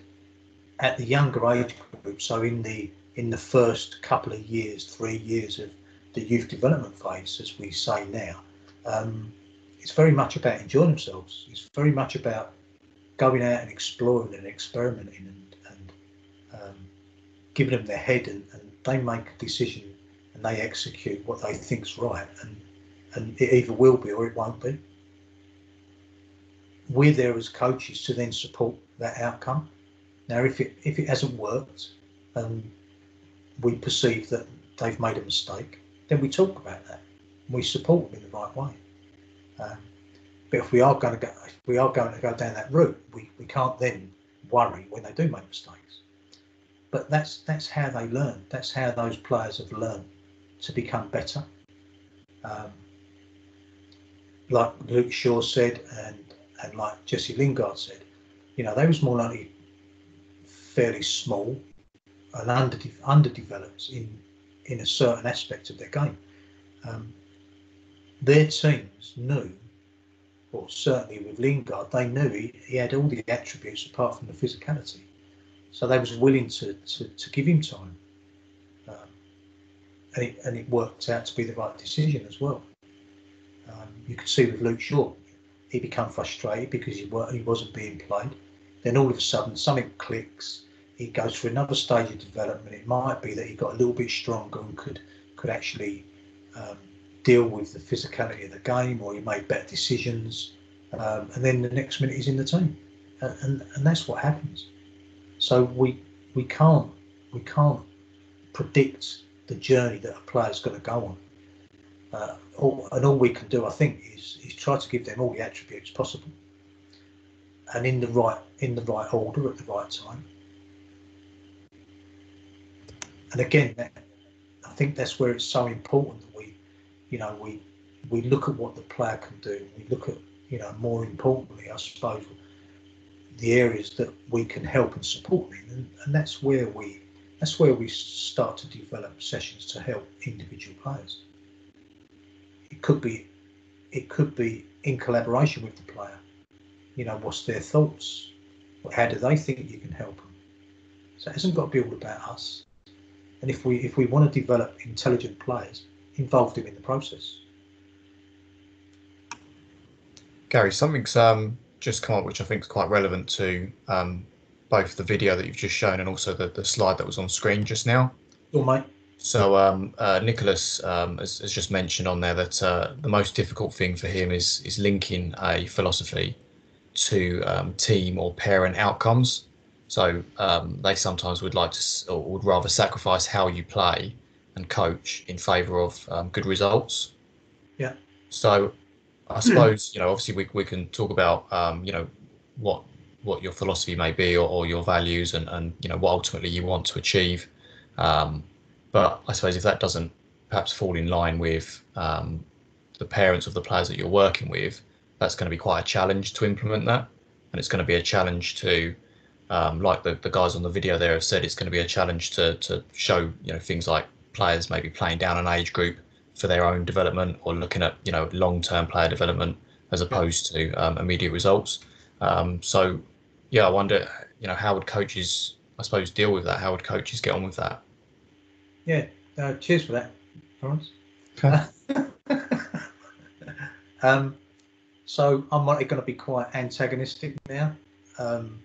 at the younger age group, so in the first couple of years, 3 years of the youth development phase, as we say now, it's very much about enjoying themselves. It's very much about going out and exploring and experimenting and giving them their head, and they make a decision and they execute what they think's right, and it either will be or it won't be. We're there as coaches to then support that outcome. Now, if it hasn't worked and we perceive that they've made a mistake, then we talk about that. We support them in the right way. But if we are going to go down that route, we can't then worry when they do make mistakes. But that's how they learn. That's how those players have learned to become better. Like Luke Shaw said, and like Jesse Lingard said, you know, they was more likely fairly small and underdeveloped in a certain aspect of their game. Their teams knew, or certainly with Lingard, they knew he had all the attributes apart from the physicality. So they was willing to give him time, and it worked out to be the right decision as well. You could see with Luke Shaw, he became frustrated because he wasn't being played. Then all of a sudden something clicks. He goes through another stage of development. It might be that he got a little bit stronger and could actually deal with the physicality of the game, or he made better decisions. And then the next minute he's in the team, and that's what happens. So we can't predict the journey that a player's going to go on. All we can do, I think, is try to give them all the attributes possible, and in the right order at the right time. And again, I think that's where it's so important that we look at what the player can do. We look at, more importantly, I suppose, the areas that we can help and support in, and that's where we start to develop sessions to help individual players. It could be in collaboration with the player. What's their thoughts? How do they think you can help them? So it hasn't got to be all about us. And if we want to develop intelligent players, involved him in the process. Gary, something's just come up which I think is quite relevant to both the video that you've just shown and also the slide that was on screen just now. Sure, mate. So Nicholas has just mentioned on there that the most difficult thing for him is linking a philosophy to team or parent outcomes. So they sometimes would like to, or would rather sacrifice how you play and coach in favour of good results. Yeah. So I suppose, you know, obviously we can talk about, you know, what your philosophy may be or your values and, you know, what ultimately you want to achieve. But I suppose if that doesn't perhaps fall in line with the parents of the players that you're working with, that's going to be quite a challenge to implement that. And it's going to be a challenge to, like the guys on the video there have said, it's going to be a challenge to show, you know, things like players maybe playing down an age group for their own development or looking at, you know, long-term player development as opposed to immediate results. So, yeah, I wonder, you know, how would coaches, I suppose, deal with that? How would coaches get on with that? Yeah, cheers for that, Lawrence. Okay. So I'm going to be quite antagonistic now, and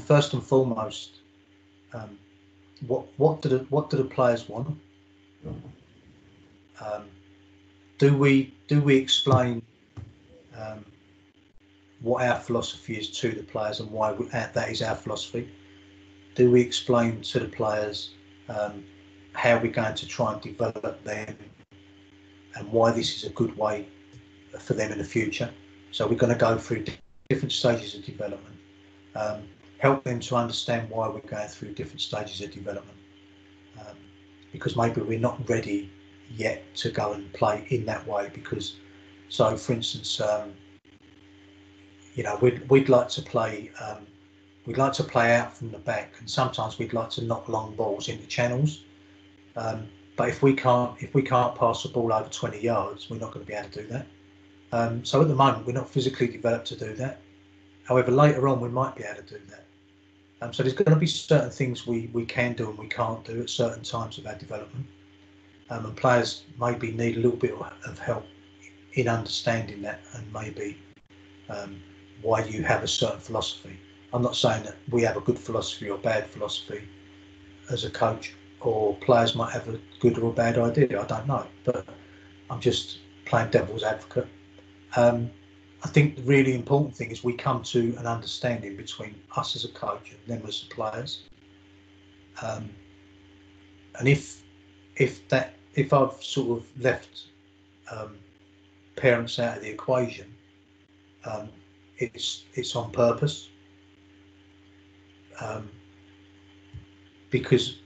first and foremost, what do the players want? Do we explain what our philosophy is to the players and why that is our philosophy? Do we explain to the players how we're going to try and develop them and why this is a good way for them in the future? So we're going to go through different stages of development, help them to understand why we're going through different stages of development, because maybe we're not ready yet to go and play in that way. Because, so for instance, you know, we'd like to play. We'd like to play out from the back, and sometimes we'd like to knock long balls into channels. But if we can't pass the ball over 20 yards, we're not going to be able to do that. So at the moment, we're not physically developed to do that. However, later on, we might be able to do that. So there's going to be certain things we can do and we can't do at certain times of our development. And players maybe need a little bit of help in understanding that, and maybe why you have a certain philosophy. I'm not saying that we have a good philosophy or bad philosophy as a coach, or players might have a good or a bad idea. I don't know, but I'm just playing devil's advocate. I think the really important thing is we come to an understanding between us as a coach and them as the players. And if I've sort of left parents out of the equation, it's on purpose, because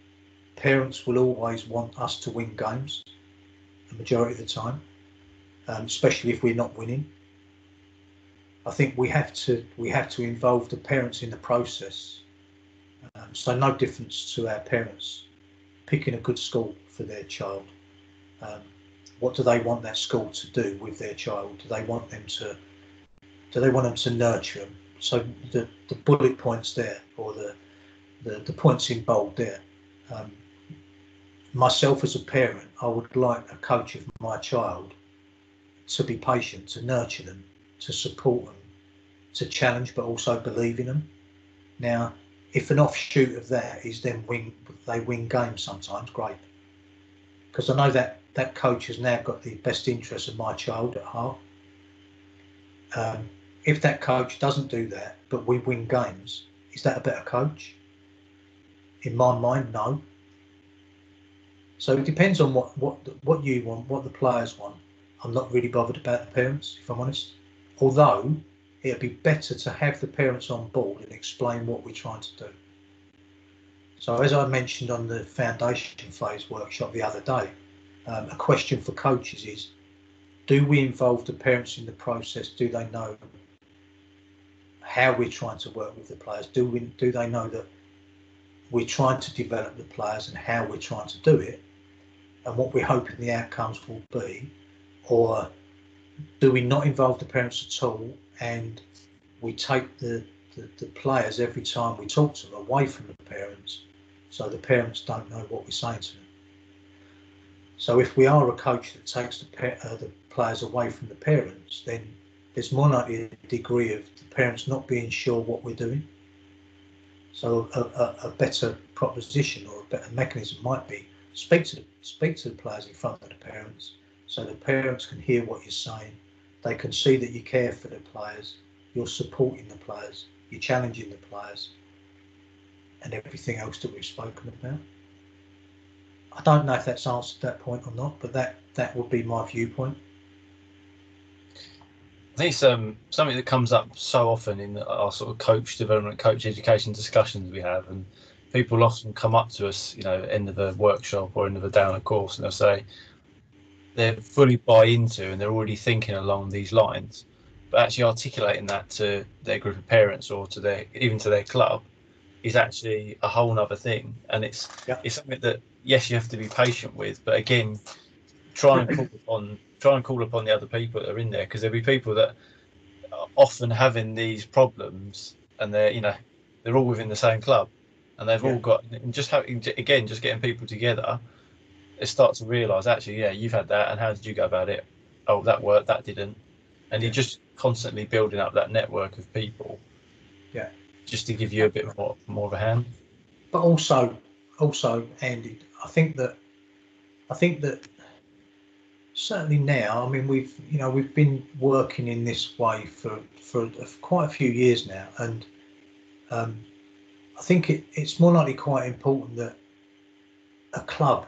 parents will always want us to win games the majority of the time, especially if we're not winning. I think we have to involve the parents in the process. So no difference to our parents picking a good school for their child. What do they want that school to do with their child? Do they want them to nurture them? So the bullet points there, or the points in bold there. Myself as a parent, I would like a coach of my child to be patient, to nurture them, to support them, to challenge, but also believe in them. Now, if an offshoot of that is then they win games sometimes, great. Because I know that coach has now got the best interests of my child at heart. If that coach doesn't do that, but we win games, is that a better coach? In my mind, no. So it depends on what you want, what the players want. I'm not really bothered about the parents, if I'm honest. Although it'd be better to have the parents on board and explain what we're trying to do. So as I mentioned on the foundation phase workshop the other day, a question for coaches is, do we involve the parents in the process? Do they know how we're trying to work with the players? Do they know that we're trying to develop the players and how we're trying to do it and what we're hoping the outcomes will be? Or do we not involve the parents at all, and we take the players every time we talk to them away from the parents, so the parents don't know what we're saying to them? So if we are a coach that takes the players away from the parents, then there's more likely a degree of the parents not being sure what we're doing. So a better proposition or a better mechanism might be speak to the players in front of the parents, so the parents can hear what you're saying. They can see that you care for the players, you're supporting the players, you're challenging the players, and everything else that we've spoken about. I don't know if that's answered that point or not, but that would be my viewpoint. I think it's something that comes up so often in our sort of coach development, coach education discussions we have, and people often come up to us, end of the workshop or end of the Downer course, and they'll say they're fully buy into and they're already thinking along these lines, but actually articulating that to their group of parents or to their club is actually a whole nother thing. And it's something that, yes, you have to be patient with, but again, try and call upon the other people that are in there, because there'll be people that are often having these problems, and they're all within the same club, and they've all got, and just getting people together, they start to realise, actually, you've had that, and how did you go about it? Oh, that worked, that didn't, and you're just constantly building up that network of people. Yeah. Just to give you a bit more of a hand. But also, Andy, I think that certainly now, I mean, we've been working in this way for quite a few years now, and I think it's more likely quite important that a club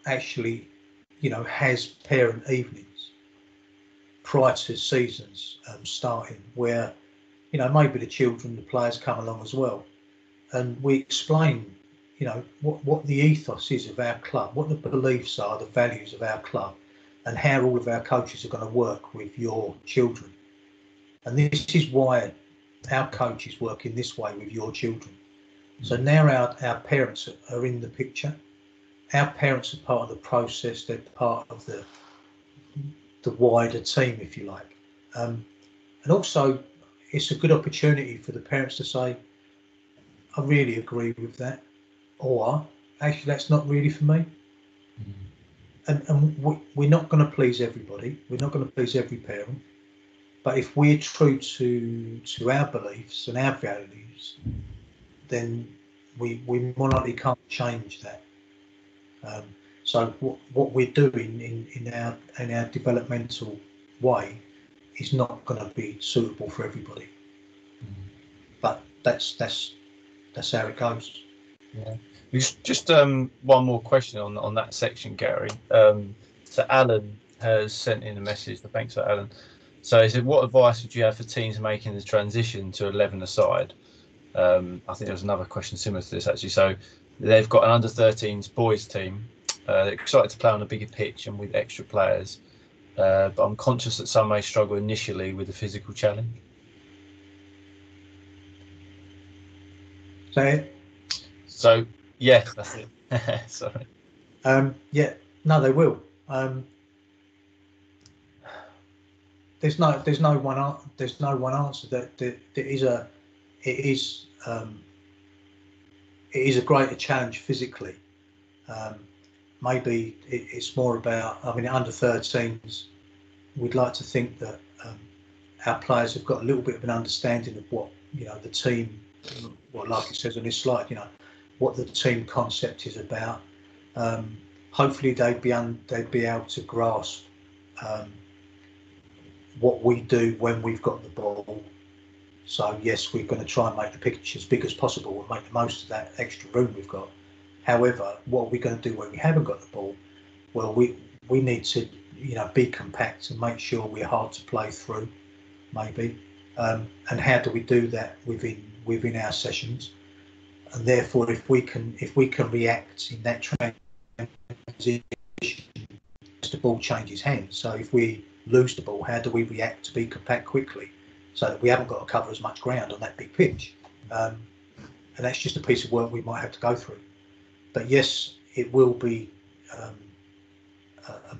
actually, has parent evenings prior to seasons starting, where maybe the children, the players come along as well, and we explain what the ethos is of our club, what the beliefs are, the values of our club, and how all of our coaches are going to work with your children. And this is why our coaches work in this way with your children. So now our parents are in the picture. Our parents are part of the process. They're part of the wider team, if you like. And also, it's a good opportunity for the parents to say, I really agree with that, or actually that's not really for me. And we're not going to please everybody. We're not going to please every parent. But if we're true to our beliefs and our values, then we more likely can't change that. So what we're doing in our developmental way is not going to be suitable for everybody. But that's how it goes. Yeah. Just one more question on that section, Gary. So Alan has sent in a message. So thanks for Alan. So he said, what advice would you have for teams making the transition to 11-a-side? I think there was another question similar to this, actually. So they've got an under-13s boys team. They're excited to play on a bigger pitch and with extra players. But I'm conscious that some may struggle initially with the physical challenge. Say it. So, yes, that's it. Sorry. No, they will. There's no one answer. That it is a greater challenge physically. Maybe it's more about, I mean, under 13s, we'd like to think that our players have got a little bit of an understanding of what the team, like it says on this slide, what the team concept is about. Hopefully they'd be able to grasp what we do when we've got the ball. So yes, we're going to try and make the pitch as big as possible and make the most of that extra room we've got. However, what are we going to do when we haven't got the ball? Well, we need to be compact and make sure we're hard to play through, maybe. And how do we do that within our sessions? And therefore, if we can react in that transition as the ball changes hands. So if we lose the ball, how do we react to be compact quickly, so that we haven't got to cover as much ground on that big pitch? And that's just a piece of work we might have to go through. But yes, it will be a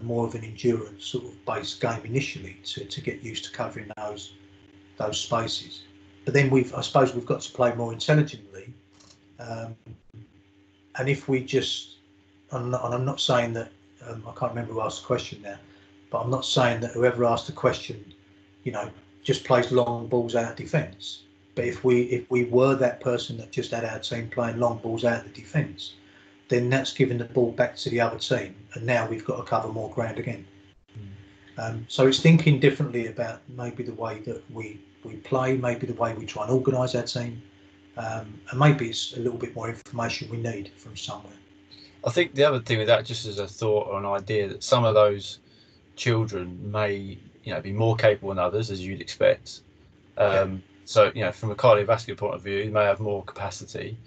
more of an endurance sort of based game initially to get used to covering those spaces. But then I suppose we've got to play more intelligently. And if we just, and I'm not saying that I can't remember who asked the question now, but I'm not saying that whoever asked the question, just plays long balls out of defence. But if we were that person that just had our team playing long balls out of the defence, then that's giving the ball back to the other team, and now we've got to cover more ground again. So it's thinking differently about maybe the way that we play, maybe the way we try and organise our team, and maybe it's a little bit more information we need from somewhere. I think the other thing with that, just as a thought or an idea, that some of those children may, be more capable than others, as you'd expect. So, from a cardiovascular point of view, you may have more capacity.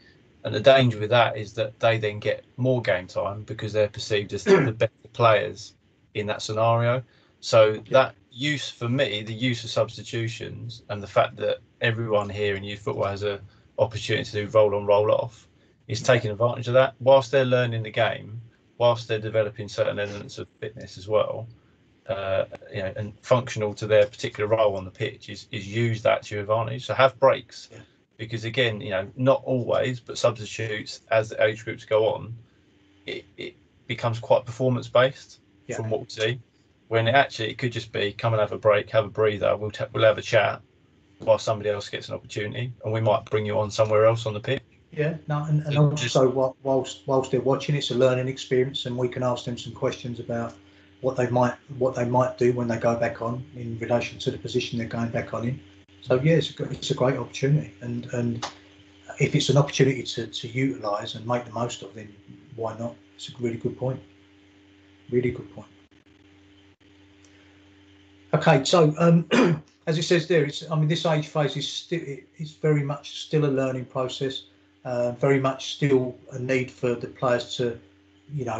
And the danger with that is that they then get more game time because they're perceived as the better players in that scenario. So that use, for me, the use of substitutions and the fact that everyone here in youth football has an opportunity to do roll on, roll off, is taking advantage of that. Whilst they're learning the game, whilst they're developing certain elements of fitness as well, and functional to their particular role on the pitch, is use that to your advantage. So have breaks, because again, not always, but substitutes as the age groups go on, it becomes quite performance based from what we see. When it could just be come and have a break, have a breather. We'll have a chat while somebody else gets an opportunity, and we might bring you on somewhere else on the pitch. Yeah, no, and also whilst they're watching, it's a learning experience, and we can ask them some questions about what they might do when they go back on in relation to the position they're going back on in. So yeah, it's a great opportunity, and if it's an opportunity to utilise and make the most of, then why not? It's a really good point. Really good point. Okay, so as it says there, this age phase is very much still a learning process. Very much still a need for the players to,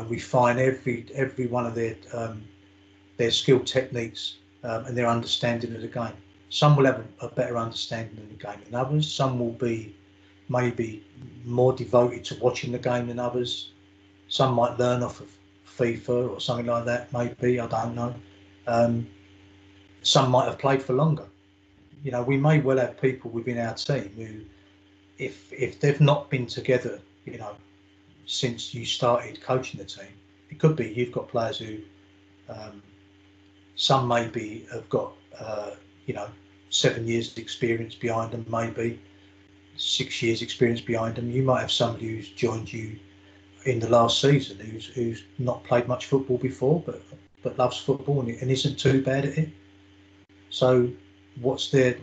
refine every one of their skill techniques and their understanding of the game. Some will have a better understanding of the game than others. Some will be maybe more devoted to watching the game than others. Some might learn off of FIFA or something like that. Maybe, I don't know. Some might have played for longer. We may well have people within our team who, if they've not been together, since you started coaching the team, it could be you've got players who, some maybe have got, 7 years experience behind them, maybe 6 years experience behind them. You might have somebody who's joined you in the last season who's not played much football before, but loves football and isn't too bad at it. So what's their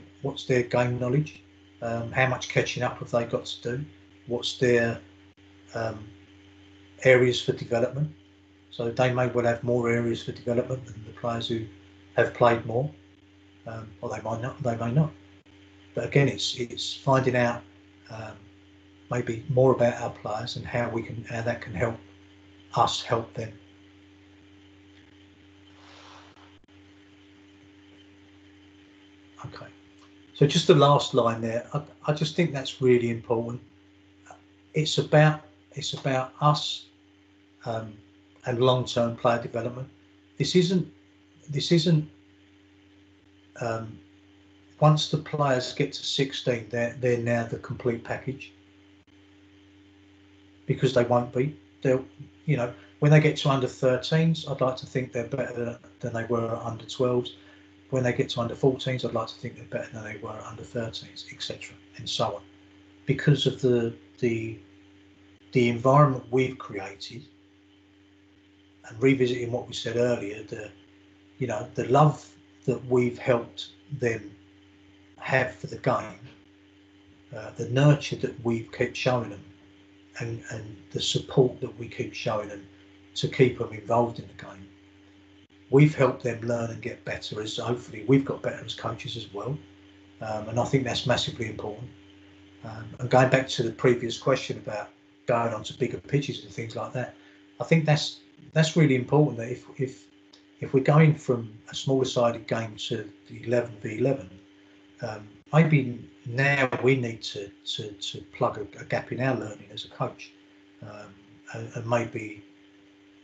game knowledge? How much catching up have they got to do? What's their areas for development? So they may well have more areas for development than the players who have played more, or they might not. They may not. But again, it's finding out maybe more about our players and how that can help us help them. Okay. So just the last line there, I just think that's really important. It's about us and long-term player development. This isn't. Once the players get to 16, they're now the complete package, because they won't be. They'll, when they get to under 13s, I'd like to think they're better than they were at under 12s. When they get to under 14s, I'd like to think they're better than they were under 13s, etc., and so on, because of the environment we've created. And revisiting what we said earlier, the love that we've helped them have for the game, the nurture that we've kept showing them, and the support that we keep showing them to keep them involved in the game. We've helped them learn and get better, as hopefully we've got better as coaches as well. And I think that's massively important. And going back to the previous question about going on to bigger pitches and things like that, I think that's really important, that if we're going from a smaller sided game to the 11v11, maybe now we need to plug a gap in our learning as a coach, and maybe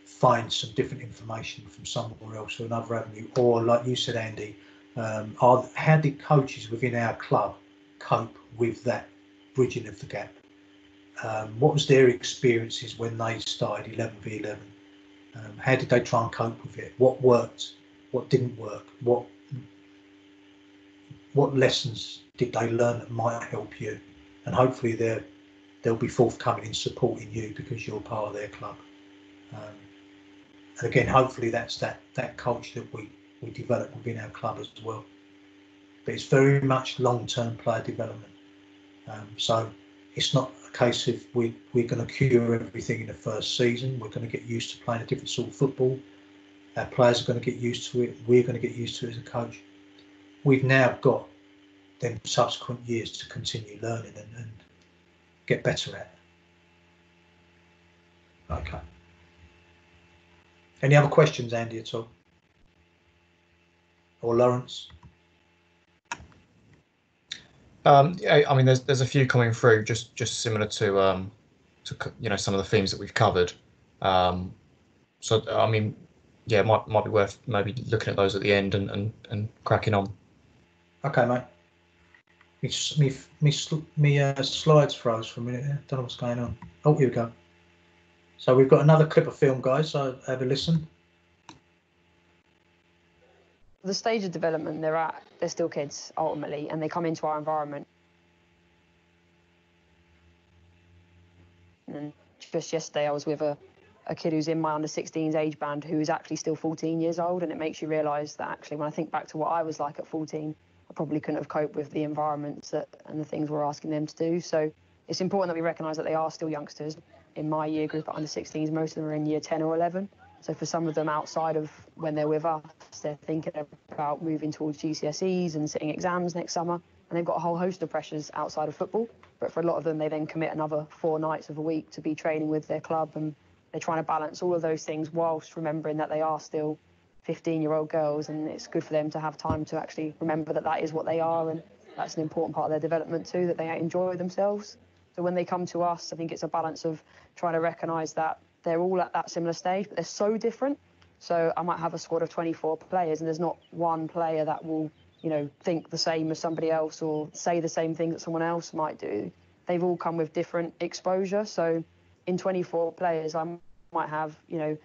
find some different information from somewhere else or another avenue. Or like you said, Andy, how did coaches within our club cope with that bridging of the gap? What was their experiences when they started 11v11? How did they try and cope with it? What worked? What didn't work? What lessons did they learn that might help you? And hopefully they'll be forthcoming in supporting you because you're part of their club. And again, hopefully that's that culture that we develop within our club as well. But it's very much long-term player development. So it's not a case of we're going to cure everything in the first season. We're going to get used to playing a different sort of football. Our players are going to get used to it. We're going to get used to it as a coach. We've now got them subsequent years to continue learning and get better at it. Okay. Any other questions, Andy, at all? Or Lawrence? Yeah, I mean, there's a few coming through, just similar to some of the themes that we've covered. So I mean, yeah, it might be worth maybe looking at those at the end and cracking on. Okay, mate. Me slides froze for a minute. I don't know what's going on. Oh, here we go. So we've got another clip of film, guys. So have a listen. The stage of development they're at, they're still kids ultimately, and they come into our environment. And just yesterday, I was with a kid who's in my under-16s age band who is actually still 14 years old, and it makes you realise that actually, when I think back to what I was like at 14, I probably couldn't have coped with the environments and the things we're asking them to do. So it's important that we recognise that they are still youngsters. In my year group at under-16s, most of them are in year 10 or 11. So for some of them outside of when they're with us, they're thinking about moving towards GCSEs and sitting exams next summer. And they've got a whole host of pressures outside of football. But for a lot of them, they then commit another 4 nights of a week to be training with their club. And they're trying to balance all of those things whilst remembering that they are still 15-year-old girls. And it's good for them to have time to actually remember that that is what they are. And that's an important part of their development too, that they enjoy themselves. So when they come to us, I think it's a balance of trying to recognise that they're all at that similar stage, but they're so different. So I might have a squad of 24 players and there's not one player that will, think the same as somebody else or say the same thing that someone else might do. They've all come with different exposure. So in 24 players, I might have, 1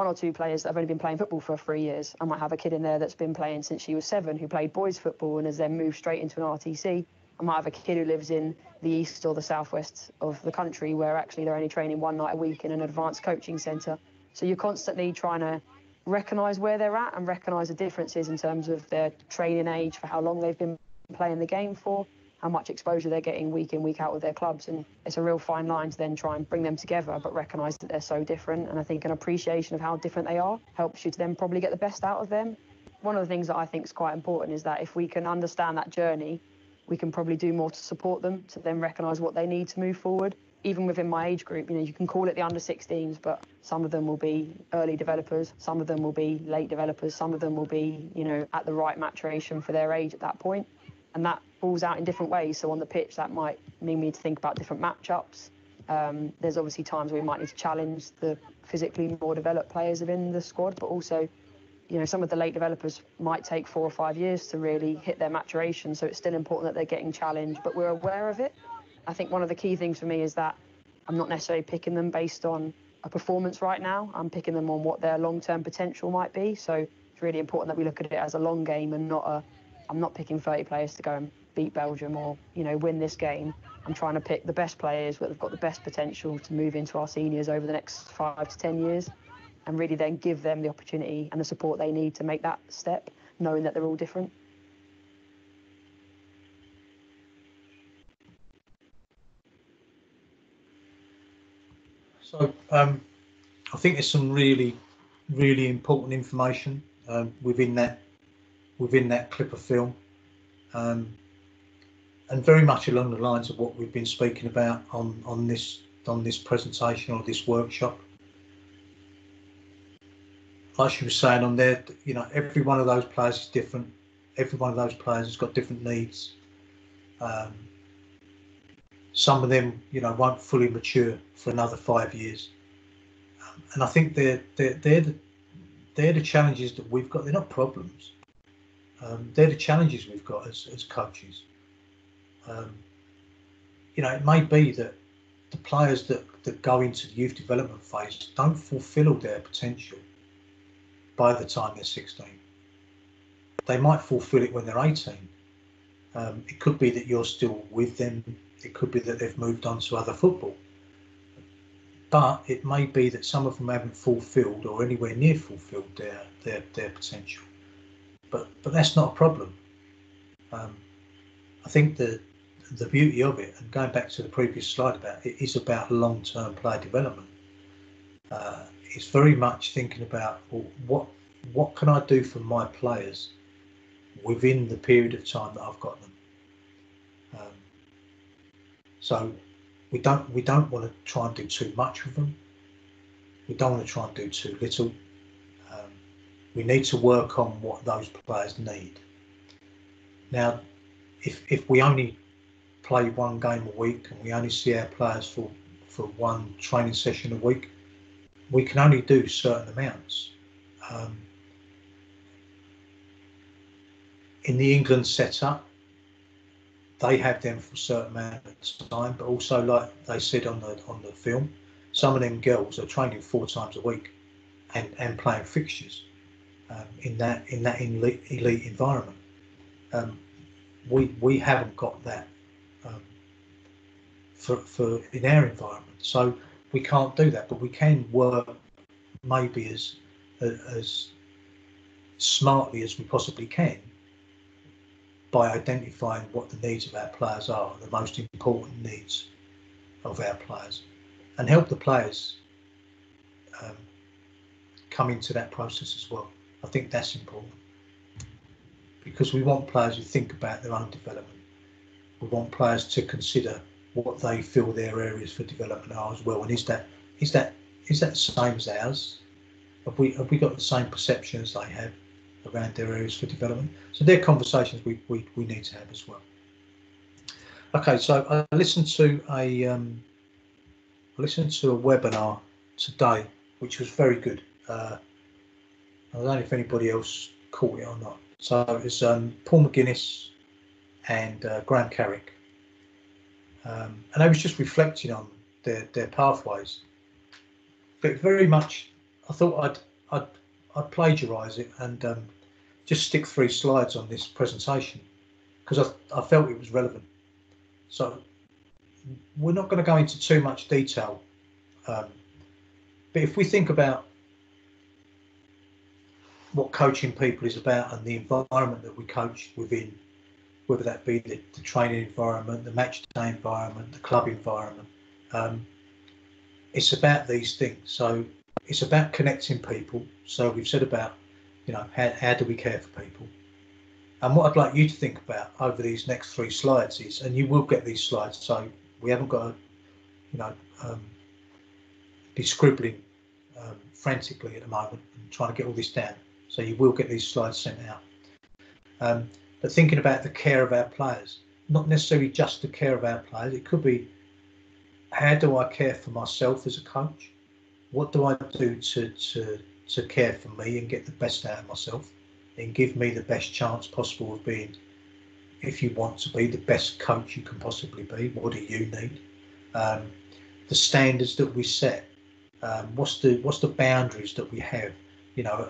or 2 players that have only been playing football for 3 years. I might have a kid in there that's been playing since she was 7 who played boys football and has then moved straight into an RTC. I might have a kid who lives in the east or the southwest of the country where actually they're only training 1 night a week in an advanced coaching centre. So you're constantly trying to recognise where they're at and recognise the differences in terms of their training age, for how long they've been playing the game for, how much exposure they're getting week in, week out with their clubs. And it's a real fine line to then try and bring them together, but recognise that they're so different. And I think an appreciation of how different they are helps you to then probably get the best out of them. One of the things that I think is quite important is that if we can understand that journey, we can probably do more to support them, to then recognise what they need to move forward. Even within my age group, you can call it the under-16s, but some of them will be early developers, some of them will be late developers, some of them will be, at the right maturation for their age at that point. And that falls out in different ways. So on the pitch, that might mean we need to think about different matchups. There's obviously times where we might need to challenge the physically more developed players within the squad, but also some of the late developers might take 4 or 5 years to really hit their maturation. So it's still important that they're getting challenged, but we're aware of it. I think one of the key things for me is that I'm not necessarily picking them based on a performance right now. I'm picking them on what their long-term potential might be. So it's really important that we look at it as a long game and I'm not picking 30 players to go and beat Belgium or, win this game. I'm trying to pick the best players that have got the best potential to move into our seniors over the next 5 to 10 years. And really then give them the opportunity and the support they need to make that step, knowing that they're all different. So I think there's some really, really important information within that clip of film, and very much along the lines of what we've been speaking about on this presentation or this workshop. Like she was saying on there, every one of those players is different. Every one of those players has got different needs. Some of them, won't fully mature for another 5 years. And I think they're the challenges that we've got. They're not problems. They're the challenges we've got as coaches. It may be that the players that go into the youth development phase don't fulfil all their potential by the time they're 16. They might fulfil it when they're 18. It could be that you're still with them. It could be that they've moved on to other football. But it may be that some of them haven't fulfilled or anywhere near fulfilled their potential. But that's not a problem. I think the beauty of it, and going back to the previous slide about it, is about long-term player development. It's very much thinking about, well, what can I do for my players within the period of time that I've got them. So we don't want to try and do too much with them. We don't want to try and do too little. We need to work on what those players need. Now, if we only play one game a week and we only see our players for one training session a week, we can only do certain amounts. In the England setup, they have them for a certain amount of time, but also, like they said on the film, some of them girls are training 4 times a week and playing fixtures in that elite environment. We haven't got that for in our environment, so we can't do that. But we can work maybe as smartly as we possibly can by identifying what the needs of our players are, the most important needs of our players, and help the players come into that process as well. I think that's important, because we want players who think about their own development. We want players to consider what they feel their areas for development are as well, and is that the same as ours? Have we got the same perception as they have around their areas for development? So they're conversations we need to have as well. Okay, so I listened to a webinar today, which was very good. I don't know if anybody else caught it or not. So it was Paul McGuinness and Graham Carrick, and they was just reflecting on their pathways. But very much, I thought I'd plagiarise it and just stick 3 slides on this presentation, because I felt it was relevant. So we're not going to go into too much detail, but if we think about what coaching people is about and the environment that we coach within, whether that be the training environment, the match day environment, the club environment, it's about these things. So it's about connecting people. So we've said about, how do we care for people? And what I'd like you to think about over these next 3 slides is, and you will get these slides, so we haven't got to, be scribbling frantically at the moment and trying to get all this down. So you will get these slides sent out. But thinking about the care of our players, not necessarily just the care of our players. It could be, how do I care for myself as a coach? What do I do to care for me and get the best out of myself and give me the best chance possible of being, if you want to be, the best coach you can possibly be? What do you need? The standards that we set, what's the boundaries that we have?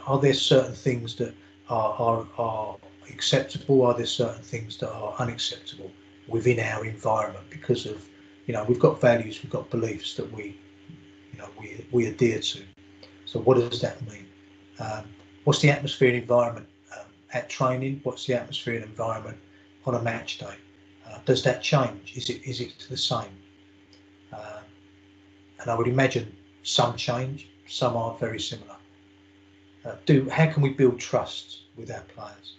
Are there certain things that are acceptable? Are there certain things that are unacceptable within our environment because of, we've got values, we've got beliefs that we adhere to. So what does that mean? What's the atmosphere and environment at training? What's the atmosphere and environment on a match day? Does that change? Is it the same? And I would imagine some change, some are very similar. How can we build trust with our players?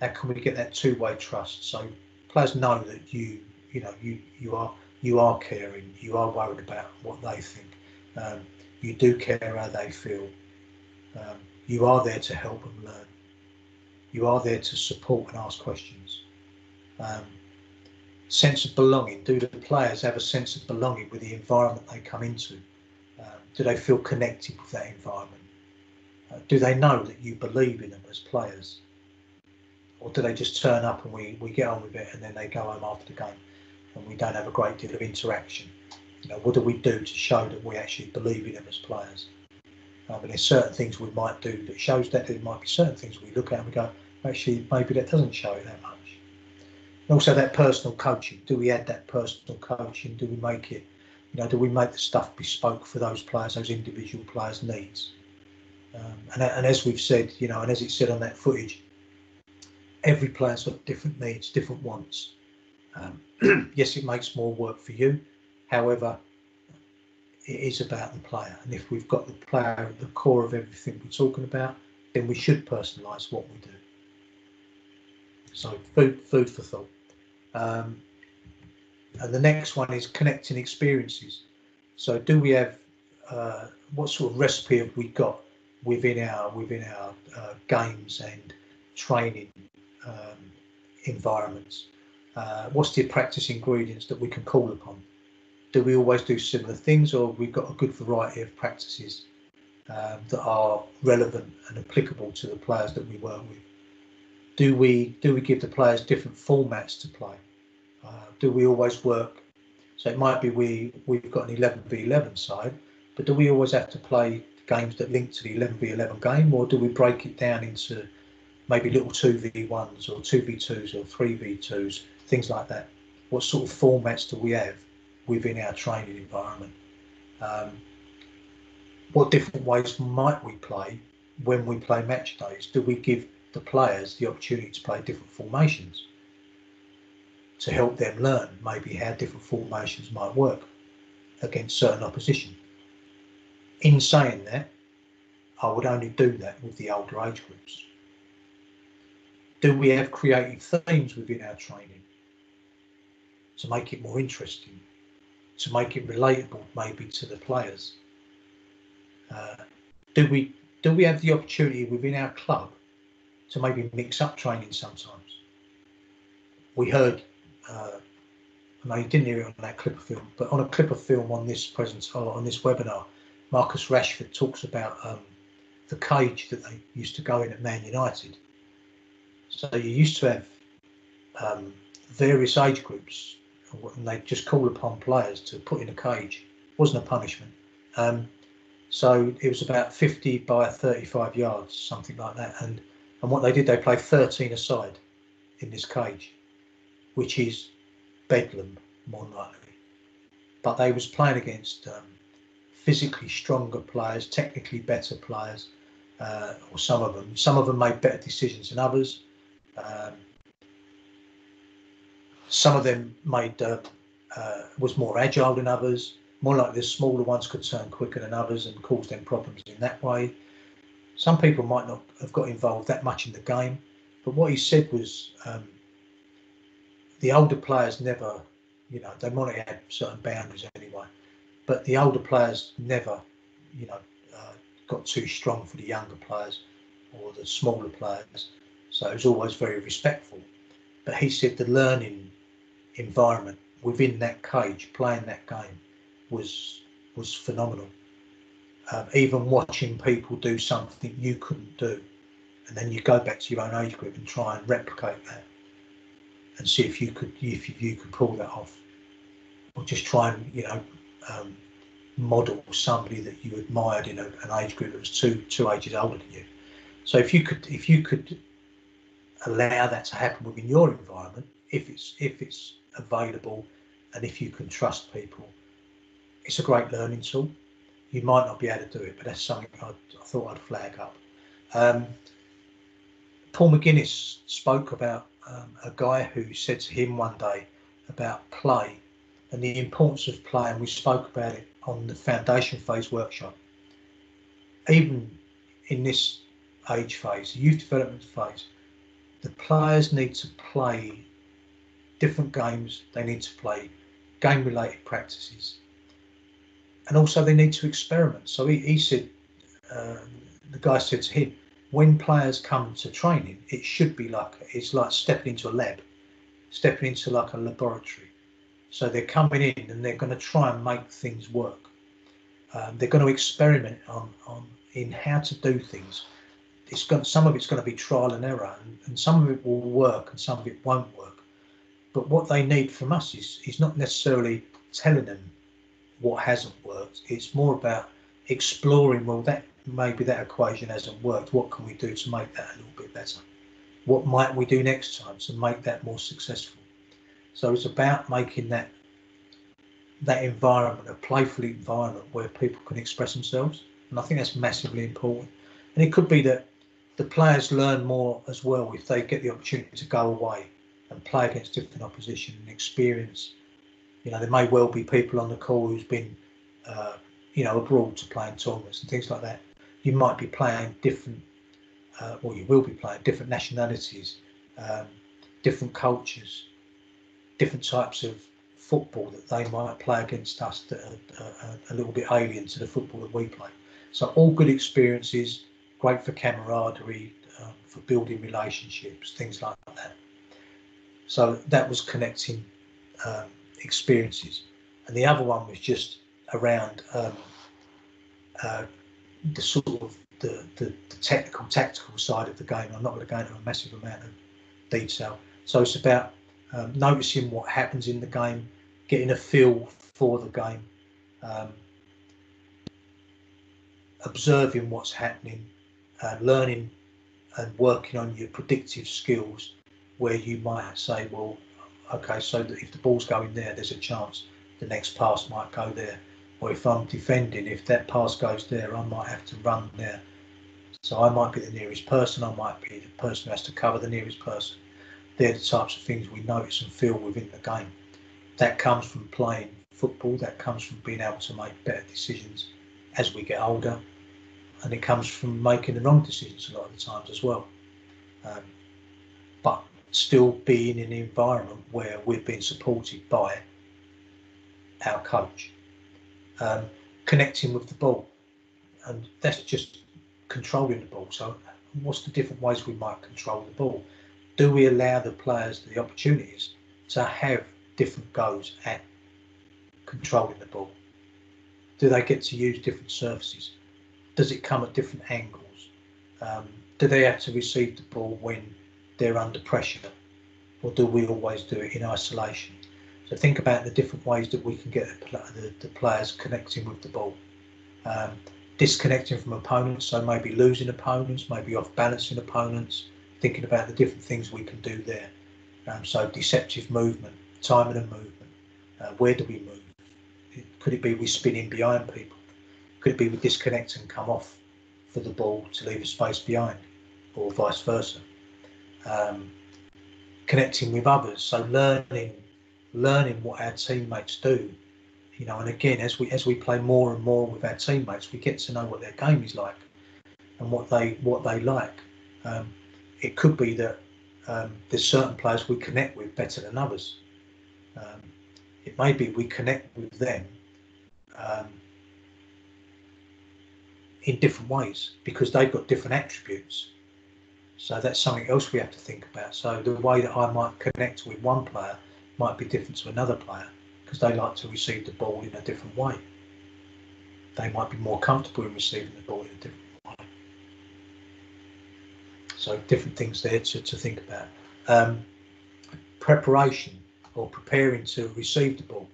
How can we get that 2-way trust, so players know that you are caring, you are worried about what they think, you do care how they feel, you are there to help them learn, you are there to support and ask questions. Sense of belonging. Do the players have a sense of belonging with the environment they come into? Do they feel connected with that environment? Do they know that you believe in them as players? Or do they just turn up and we get on with it and then they go home after the game and we don't have a great deal of interaction? You know, what do we do to show that we actually believe in them as players? And there's certain things we might do that shows that. There might be certain things we look at and we go, actually, maybe that doesn't show it that much. And also that personal coaching. Do we add that personal coaching? Do we make it, you know, do we make the stuff bespoke for those players, those individual players' needs? And as we've said, you know, and as it said on that footage, every player's got different needs, different wants. Yes, it makes more work for you. However, it is about the player. And if we've got the player at the core of everything we're talking about, then we should personalise what we do. So food for thought. And the next one is connecting experiences. So do we have, what sort of recipe have we got within our games and training environments? What's the practice ingredients that we can call upon? Do we always do similar things, or have we got a good variety of practices that are relevant and applicable to the players that we work with? Do we give the players different formats to play? Do we always work? So it might be we've got an 11v11 side, but do we always have to play games that link to the 11v11 game, or do we break it down into maybe little 2v1s or 2v2s or 3v2s, things like that? What sort of formats do we have within our training environment? What different ways might we play when we play match days? Do we give the players the opportunity to play different formations to help them learn maybe how different formations might work against certain opposition? In saying that, I would only do that with the older age groups. Do we have creative themes within our training to make it more interesting, to make it relatable maybe to the players? Do we have the opportunity within our club to maybe mix up training sometimes? We heard, I know you didn't hear it on that clip of film, but on a clip of film on this webinar, Marcus Rashford talks about the cage that they used to go in at Man United. So you used to have various age groups, and they just call upon players to put in a cage. It wasn't a punishment. So it was about 50 by 35 yards, something like that. And what they did, they played 13 aside in this cage, which is bedlam, more than likely. But they was playing against physically stronger players, technically better players, or some of them. Some of them made better decisions than others. Some of them made was more agile than others. More like the smaller ones could turn quicker than others and cause them problems in that way. Some people might not have got involved that much in the game, but what he said was the older players never, you know, they might have had certain boundaries anyway, but the older players never, you know, got too strong for the younger players or the smaller players. So it was always very respectful. But he said the learning environment within that cage, playing that game, was phenomenal. Even watching people do something you couldn't do, and then you go back to your own age group and try and replicate that, and see if you could pull that off, or just try and, you know, model somebody that you admired in an age group that was two ages older than you. So if you could allow that to happen within your environment, if it's available, and if you can trust people, it's a great learning tool. You might not be able to do it, but that's something I thought I'd flag up. Paul McGuinness spoke about a guy who said to him one day about play and the importance of play, and we spoke about it on the foundation phase workshop. Even in this age phase, the youth development phase, the players need to play different games. They need to play game-related practices, and also they need to experiment. So he said, the guy said to him, when players come to training, it should be it's like stepping into a lab, stepping into like a laboratory. So they're coming in and they're going to try and make things work. They're going to experiment in how to do things. Some of it's going to be trial and error, and some of it will work and some of it won't work. But what they need from us is not necessarily telling them what hasn't worked. It's more about exploring, well, that maybe that equation hasn't worked. What can we do to make that a little bit better? What might we do next time to make that more successful? So it's about making that environment a playful environment where people can express themselves, and I think that's massively important. And it could be that the players learn more as well if they get the opportunity to go away and play against different opposition and experience. There may well be people on the call who's been abroad to play in tournaments and things like that. You might be playing different, or you will be playing different nationalities, different cultures, different types of football that they might play against us that are a little bit alien to the football that we play. So all good experiences, great for camaraderie, for building relationships, things like that. So that was connecting experiences. And the other one was just around the sort of the technical, tactical side of the game. I'm not going to go into a massive amount of detail. So it's about noticing what happens in the game, getting a feel for the game, observing what's happening, learning and working on your predictive skills, where you might say, well, okay, so that if the ball's going there, there's a chance the next pass might go there. Or if I'm defending, if that pass goes there, I might have to run there. So I might be the nearest person, I might be the person who has to cover the nearest person. They're the types of things we notice and feel within the game. That comes from playing football, that comes from being able to make better decisions as we get older, and it comes from making the wrong decisions a lot of the times as well. But still being in an environment where we're being supported by our coach. Connecting with the ball, and that's just controlling the ball. So what's the different ways we might control the ball? Do we allow the players the opportunities to have different goes at controlling the ball? Do they get to use different surfaces? Does it come at different angles? Do they have to receive the ball when they're under pressure, or do we always do it in isolation? So think about the different ways that we can get the players connecting with the ball. Disconnecting from opponents, so maybe losing opponents, maybe off balancing opponents, thinking about the different things we can do there. So deceptive movement, timing and movement. Where do we move? Could it be we spin in behind people? Could it be we disconnect and come off for the ball to leave a space behind, or vice versa? Connecting with others, so learning what our teammates do, and again, as we play more and more with our teammates, we get to know what their game is like and what they like. It could be that there's certain players we connect with better than others. It may be we connect with them in different ways because they've got different attributes. So that's something else we have to think about. So the way that I might connect with one player might be different to another player because they like to receive the ball in a different way. They might be more comfortable in receiving the ball in a different way. So different things there to think about. Preparation, or preparing to receive the ball.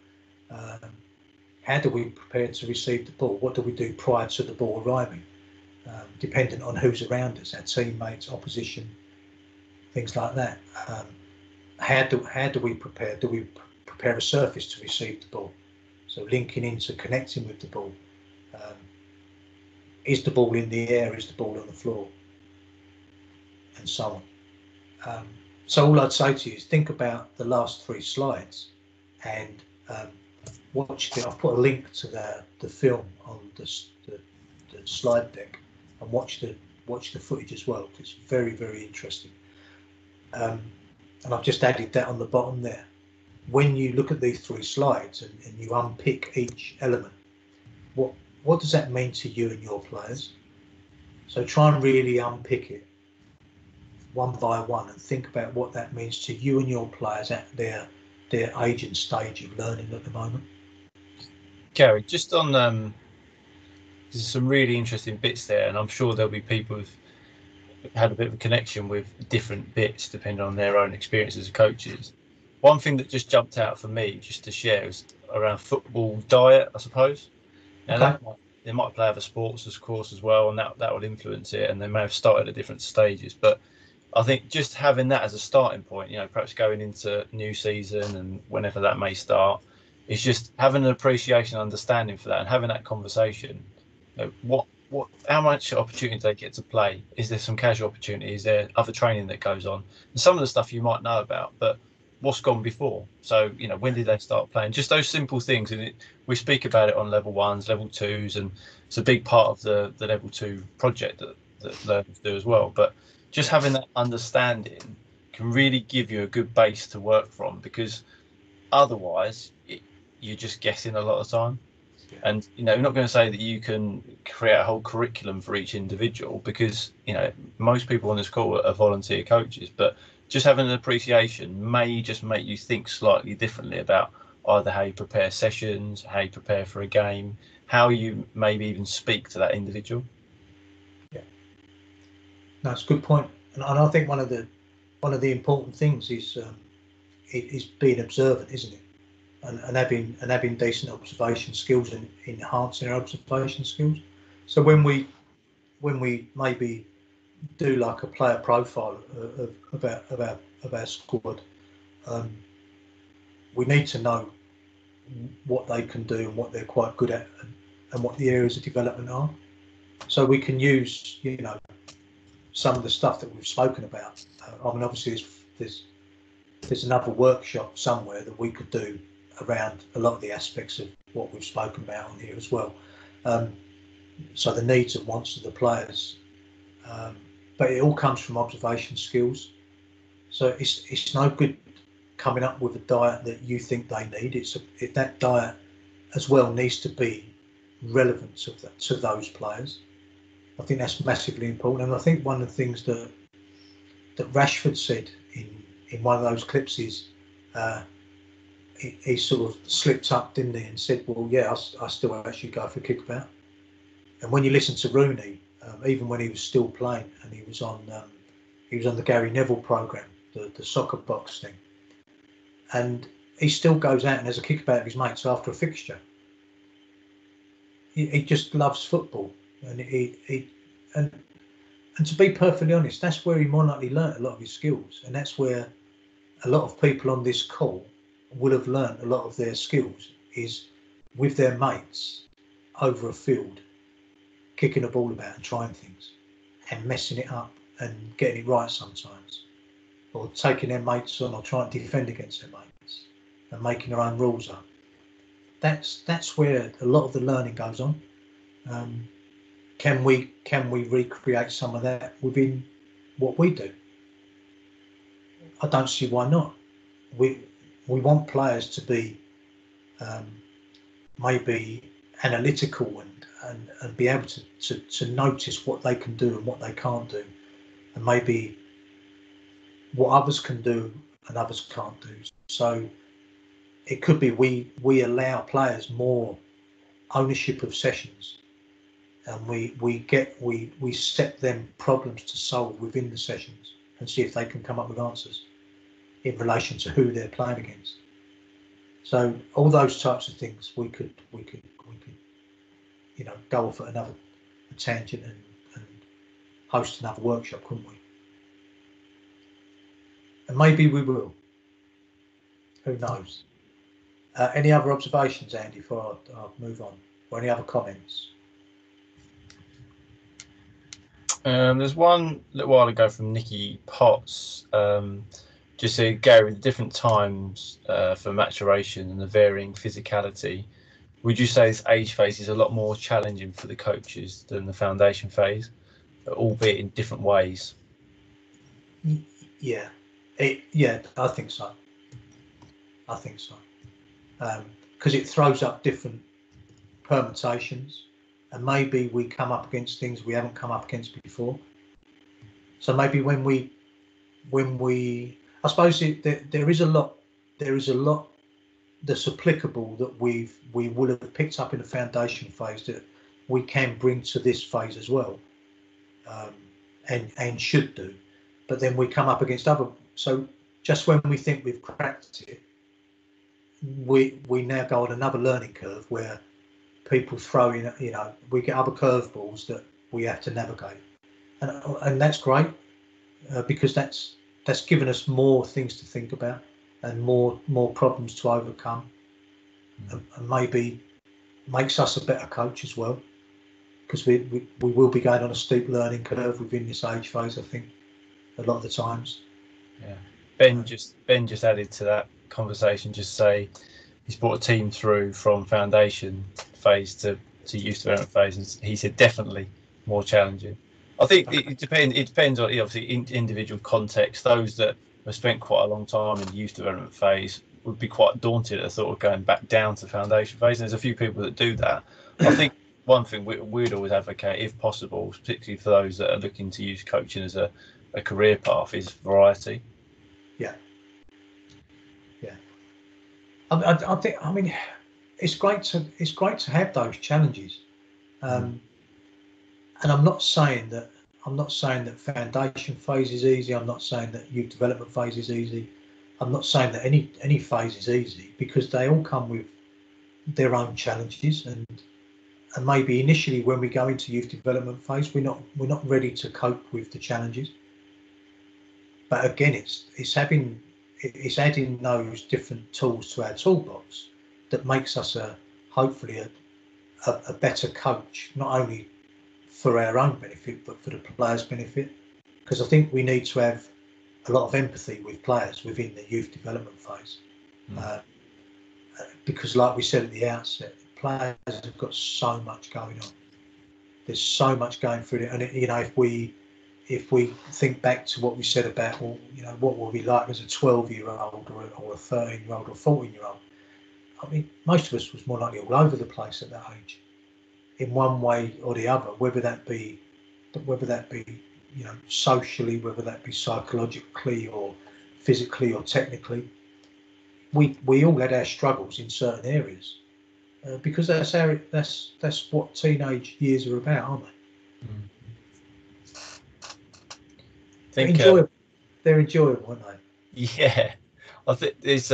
How do we prepare to receive the ball? What do we do prior to the ball arriving? Dependent on who's around us, our teammates, opposition, things like that. How do we prepare? Do we prepare a surface to receive the ball? So linking into connecting with the ball. Is the ball in the air? Is the ball on the floor? And so on. So all I'd say to you is think about the last 3 slides and watch it. I've put a link to the film on the slide deck, and watch the footage as well. It's very, very interesting. And I've just added that on the bottom there. When you look at these 3 slides and you unpick each element, what does that mean to you and your players? So try and really unpick it one by one and think about what that means to you and your players at their age and stage of learning at the moment. Gary, just on there's some really interesting bits there, and I'm sure there'll be people who've had a bit of a connection with different bits depending on their own experience as coaches. One thing that just jumped out for me, just to share, is around football diet, I suppose. And Okay. they might play other sports, of course, as well, and that will influence it. And they may have started at different stages, but I think just having that as a starting point, perhaps going into new season and whenever that may start, is just having an appreciation, understanding for that, and having that conversation. How much opportunity do they get to play? Is there some casual opportunity? Is there other training that goes on? And some of the stuff you might know about, but what's gone before? So, when did they start playing? Just those simple things. And we speak about it on level 1s, level 2s, and it's a big part of the level 2 project that learners do as well. But just having that understanding can really give you a good base to work from, because otherwise you're just guessing a lot of time. And you're not going to say that you can create a whole curriculum for each individual, because most people on this call are volunteer coaches, but just having an appreciation may just make you think slightly differently about either how you prepare sessions, how you prepare for a game, how you maybe even speak to that individual. Yeah, that's a good point. And I think one of the important things is being observant, isn't it? And having decent observation skills and enhancing our observation skills. So when we maybe do like a player profile of our squad, we need to know what they can do and what they're quite good at, and what the areas of development are. So we can use some of the stuff that we've spoken about. Obviously there's another workshop somewhere that we could do around a lot of the aspects of what we've spoken about on here as well. So the needs and wants of the players, but it all comes from observation skills. So it's no good coming up with a diet that you think they need. That diet as well needs to be relevant to those players. I think that's massively important. And I think one of the things that Rashford said in one of those clips is he sort of slipped up, didn't he, and said, well, yeah, I still actually go for kickabout. And when you listen to Rooney, even when he was still playing, and he was on the Gary Neville programme, the soccer box thing, and he still goes out and has a kickabout with his mates after a fixture. He just loves football, and and to be perfectly honest, that's where he more likely learnt a lot of his skills, and that's where a lot of people on this call would have learnt a lot of their skills, is with their mates over a field, kicking a ball about and trying things and messing it up and getting it right sometimes, or taking their mates on or trying to defend against their mates and making their own rules up. That's where a lot of the learning goes on. Can we recreate some of that within what we do? I don't see why not. We want players to be maybe analytical and be able to notice what they can do and what they can't do, and maybe what others can do and others can't do. So it could be we allow players more ownership of sessions, and we set them problems to solve within the sessions and see if they can come up with answers in relation to who they're playing against. So all those types of things we could go off at another tangent and host another workshop, couldn't we? And maybe we will. Who knows? Any other observations, Andy, before I move on, or any other comments? There's one a little while ago from Nikki Potts. Just said, Gary, the different times for maturation and the varying physicality, would you say this age phase is a lot more challenging for the coaches than the foundation phase, albeit in different ways? Yeah, I think so. Because it throws up different permutations, and maybe we come up against things we haven't come up against before. So maybe when we, I suppose there is a lot that's applicable that we would have picked up in the foundation phase that we can bring to this phase as well, and should do. But then we come up against other. So just when we think we've cracked it, we now go on another learning curve where people throw in, we get other curveballs that we have to navigate, and that's great because that's given us more things to think about and more problems to overcome, and maybe makes us a better coach as well, because we will be going on a steep learning curve within this age phase, I think, a lot of the times. Yeah. Ben just added to that conversation, just say he's brought a team through from foundation phase to youth development phase, and he said definitely more challenging. I think it depends on obviously individual context. Those that have spent quite a long time in the youth development phase would be quite daunted at the thought of going back down to foundation phase. And there's a few people that do that. I think one thing we'd always advocate, if possible, particularly for those that are looking to use coaching as a career path, is variety. Yeah. I think. I mean, it's great to have those challenges, and I'm not saying that foundation phase is easy. I'm not saying that youth development phase is easy. I'm not saying that any phase is easy, because they all come with their own challenges, and maybe initially when we go into youth development phase, we're not ready to cope with the challenges. But again, it's adding those different tools to our toolbox that makes us hopefully a better coach, not only for our own benefit but for the players' benefit, because I think we need to have a lot of empathy with players within the youth development phase, because like we said at the outset, players have got so much going on. There's so much going through it, and if we think back to what we said about, well, what will we like as a 12-year-old or a 13-year-old or a 14-year-old? I mean, most of us was more likely all over the place at that age, in one way or the other, whether that be socially, whether that be psychologically or physically or technically. We all had our struggles in certain areas, because that's what teenage years are about, aren't they? They're enjoyable, aren't they? Yeah, I think there's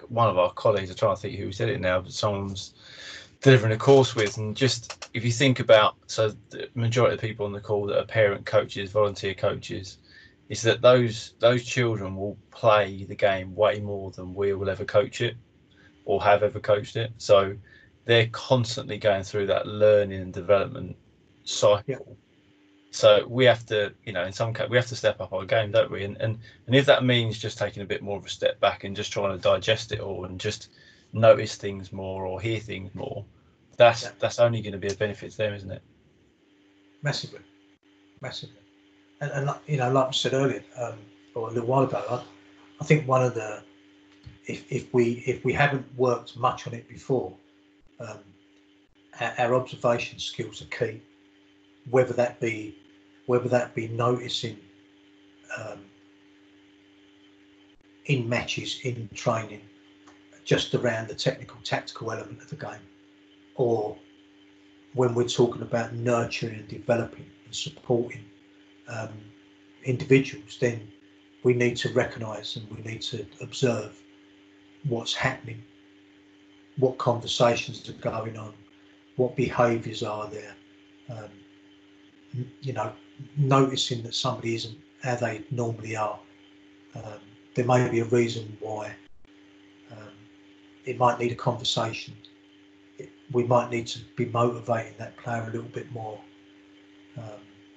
one of our colleagues, I'm trying to think who said it now, but someone's delivering a course with, and just if you think about, so the majority of the people on the call that are parent coaches, volunteer coaches, is that those children will play the game way more than we will ever coach it or have ever coached it. So they're constantly going through that learning and development cycle. Yeah. So we have to, in some case, we have to step up our game, don't we? And if that means just taking a bit more of a step back and just trying to digest it all and just notice things more or hear things more, that's only going to be a benefit to them, isn't it? Massively. And like I said earlier, or a little while ago, I think one of the, if we haven't worked much on it before, our observation skills are key. Whether that be noticing in matches, in training, just around the technical, tactical element of the game, or when we're talking about nurturing and developing and supporting individuals, then we need to recognise and we need to observe what's happening, what conversations are going on, what behaviours are there. Noticing that somebody isn't how they normally are. There may be a reason why. It might need a conversation. We might need to be motivating that player a little bit more.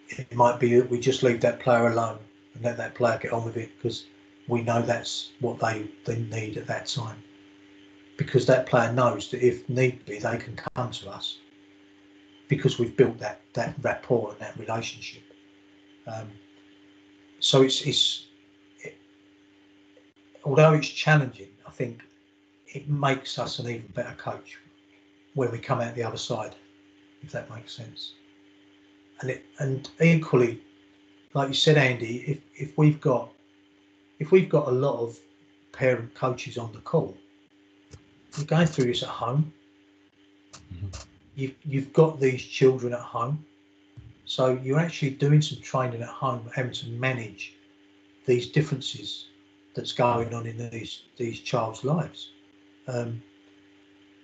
It might be that we just leave that player alone and let that player get on with it, because we know that's what they need at that time. Because that player knows that if need be, they can come to us, because we've built that rapport and that relationship. So although it's challenging, I think it makes us an even better coach when we come out the other side, if that makes sense. And equally, like you said, Andy, if we've got a lot of parent coaches on the call, you're going through this at home. You've got these children at home, so you're actually doing some training at home, having to manage these differences that's going on in these child's lives, and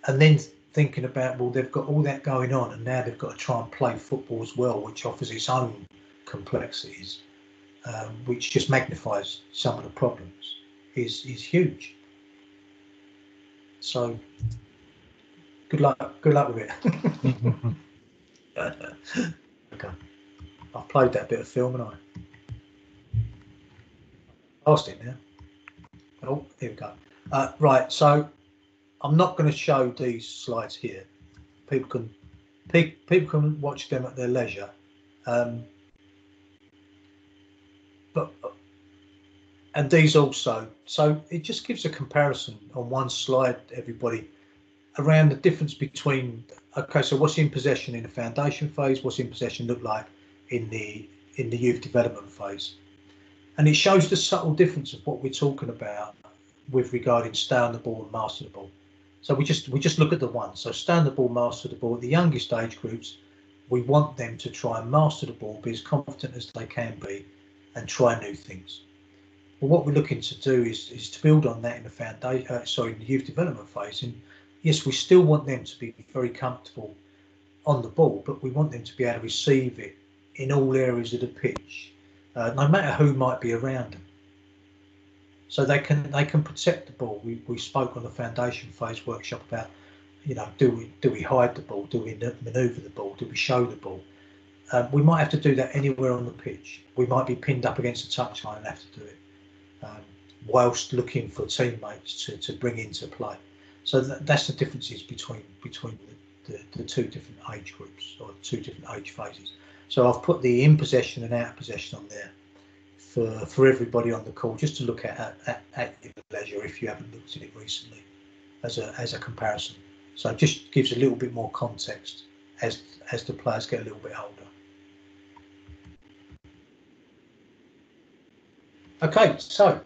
then thinking about, well, they've got all that going on, and now they've got to try and play football as well, which offers its own complexities, which just magnifies some of the problems, is huge. So good luck with it. Okay, I've played that bit of film, and I passed it now. Oh, here we go. Right, so I'm not going to show these slides here. People can watch them at their leisure. And these also, so it just gives a comparison on one slide, everybody, around the difference between, okay, so what's in possession in the foundation phase, what's in possession look like in the youth development phase. And it shows the subtle difference of what we're talking about with regarding stay on the ball and master the ball. So we just look at the one. So stay on the ball, master the ball. At the youngest age groups, we want them to try and master the ball, be as confident as they can be, and try new things. But what we're looking to do is to build on that in the foundation, in the youth development phase. And yes, we still want them to be very comfortable on the ball, but we want them to be able to receive it in all areas of the pitch, no matter who might be around them. So they can protect the ball. We spoke on the foundation phase workshop about, do we hide the ball? Do we manoeuvre the ball? Do we show the ball? We might have to do that anywhere on the pitch. We might be pinned up against the touchline and have to do it, whilst looking for teammates to bring into play. So that's the differences between the two different age groups, or two different age phases. So I've put the in possession and out of possession on there for everybody on the call, just to look at your leisure if you haven't looked at it recently, as a comparison. So it just gives a little bit more context as the players get a little bit older. Okay, so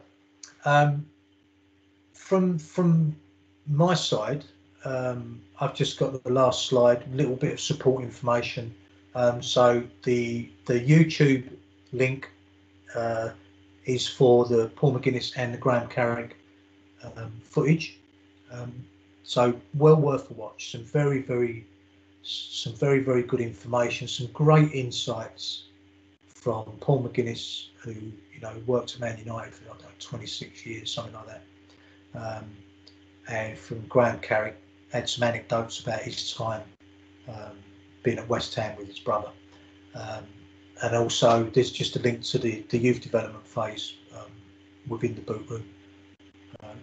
from my side, I've just got the last slide, a little bit of support information. So the YouTube link is for the Paul McGuinness and the Graham Carrick footage. So well worth a watch. Some very, very good information, some great insights from Paul McGuinness, who worked at Man United for 26 years, something like that, and from Graham Carrick, had some anecdotes about his time being at West Ham with his brother, and also there's just a link to the youth development phase within the boot room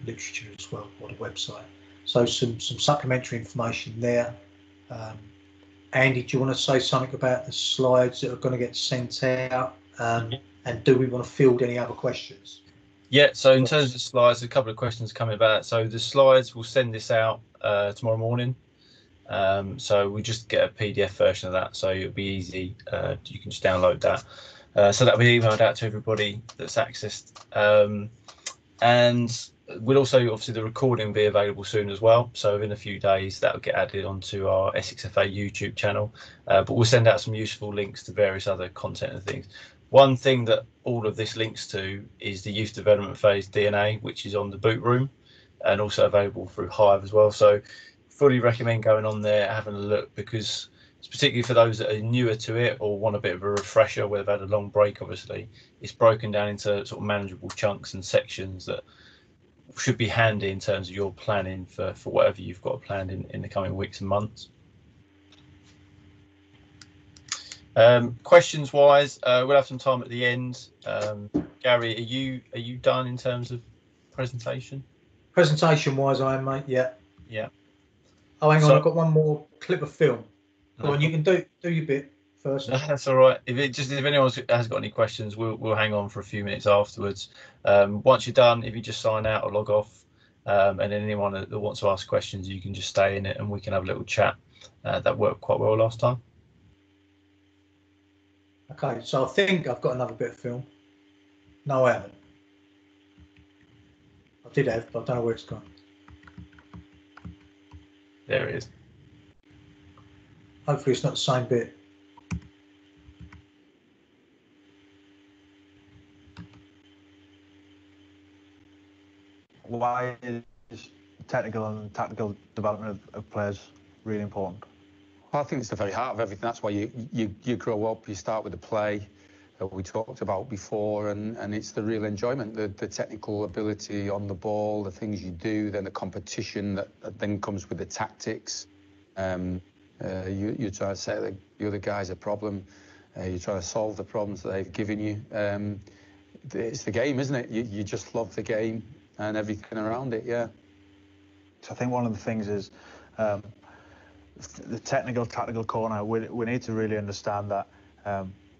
literature as well, or the website. So some supplementary information there. Andy, do you want to say something about the slides that are going to get sent out? And do we want to field any other questions? Yeah, so in terms of slides, a couple of questions coming about. So the slides, we'll send this out tomorrow morning. So we just get a PDF version of that, so it'll be easy. You can just download that. So that'll be emailed out to everybody that's accessed. And we'll also, obviously, the recording will be available soon as well. So in a few days, that'll get added onto our SXFA YouTube channel. But we'll send out some useful links to various other content and things. One thing that all of this links to is the youth development phase DNA, which is on the boot room and also available through Hive as well. So fully recommend going on there, having a look, because it's particularly for those that are newer to it or want a bit of a refresher, where they've had a long break, obviously. It's broken down into sort of manageable chunks and sections that should be handy in terms of your planning for whatever you've got planned in the coming weeks and months. Questions wise, we'll have some time at the end. Gary, are you done in terms of presentation? Presentation wise, I am, mate. Yeah. Yeah. Oh, hang on, I've got one more clip of film. Go on, you can do your bit first. No, that's all right. If anyone has got any questions, we'll hang on for a few minutes afterwards. Once you're done, if you just sign out or log off, and then anyone that wants to ask questions, you can just stay in it and we can have a little chat. That worked quite well last time. Okay, so I think I've got another bit of film. No, I haven't. I did have, but I don't know where it's gone. There it is. Hopefully it's not the same bit. why is technical and tactical development of players really important? Well, I think it's the very heart of everything. That's why you grow up, you start with the play that we talked about before, and it's the real enjoyment, the technical ability on the ball, the things you do, then the competition that then comes with the tactics. You try to say that the other guy's a problem. You try to solve the problems that they've given you. It's the game, isn't it? You just love the game and everything around it, yeah. So I think one of the things is the tactical corner. We need to really understand that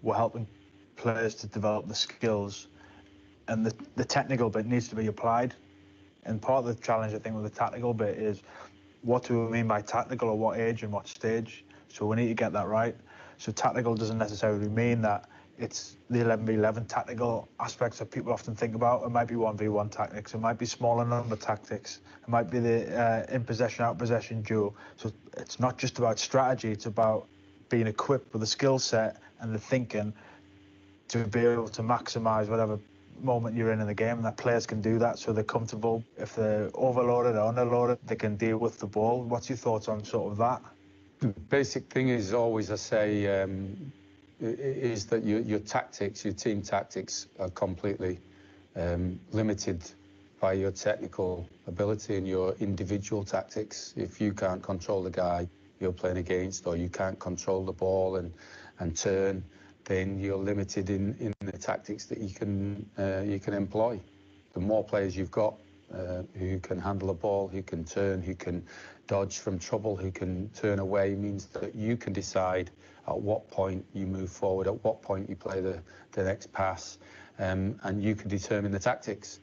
we're helping players to develop the skills, and the technical bit needs to be applied. And part of the challenge, I think, with the tactical bit is what do we mean by tactical, at what age and what stage? So we need to get that right. So tactical doesn't necessarily mean that it's the 11v11 tactical aspects that people often think about. It might be 1v1 tactics, it might be smaller number tactics, it might be the in possession, out possession duel. So it's not just about strategy, it's about being equipped with the skill set and the thinking to be able to maximise whatever moment you're in the game, and that players can do that, so they're comfortable. If they're overloaded or underloaded, they can deal with the ball. What's your thoughts on sort of that? The basic thing is always, I say, is that your tactics, your team tactics, are completely limited by your technical ability and your individual tactics. If you can't control the guy you're playing against, or you can't control the ball and turn, then you're limited in the tactics that you can employ. The more players you've got who can handle a ball, who can turn, who can dodge from trouble, who can turn away, means that you can decide at what point you move forward, at what point you play the next pass, and you can determine the tactics.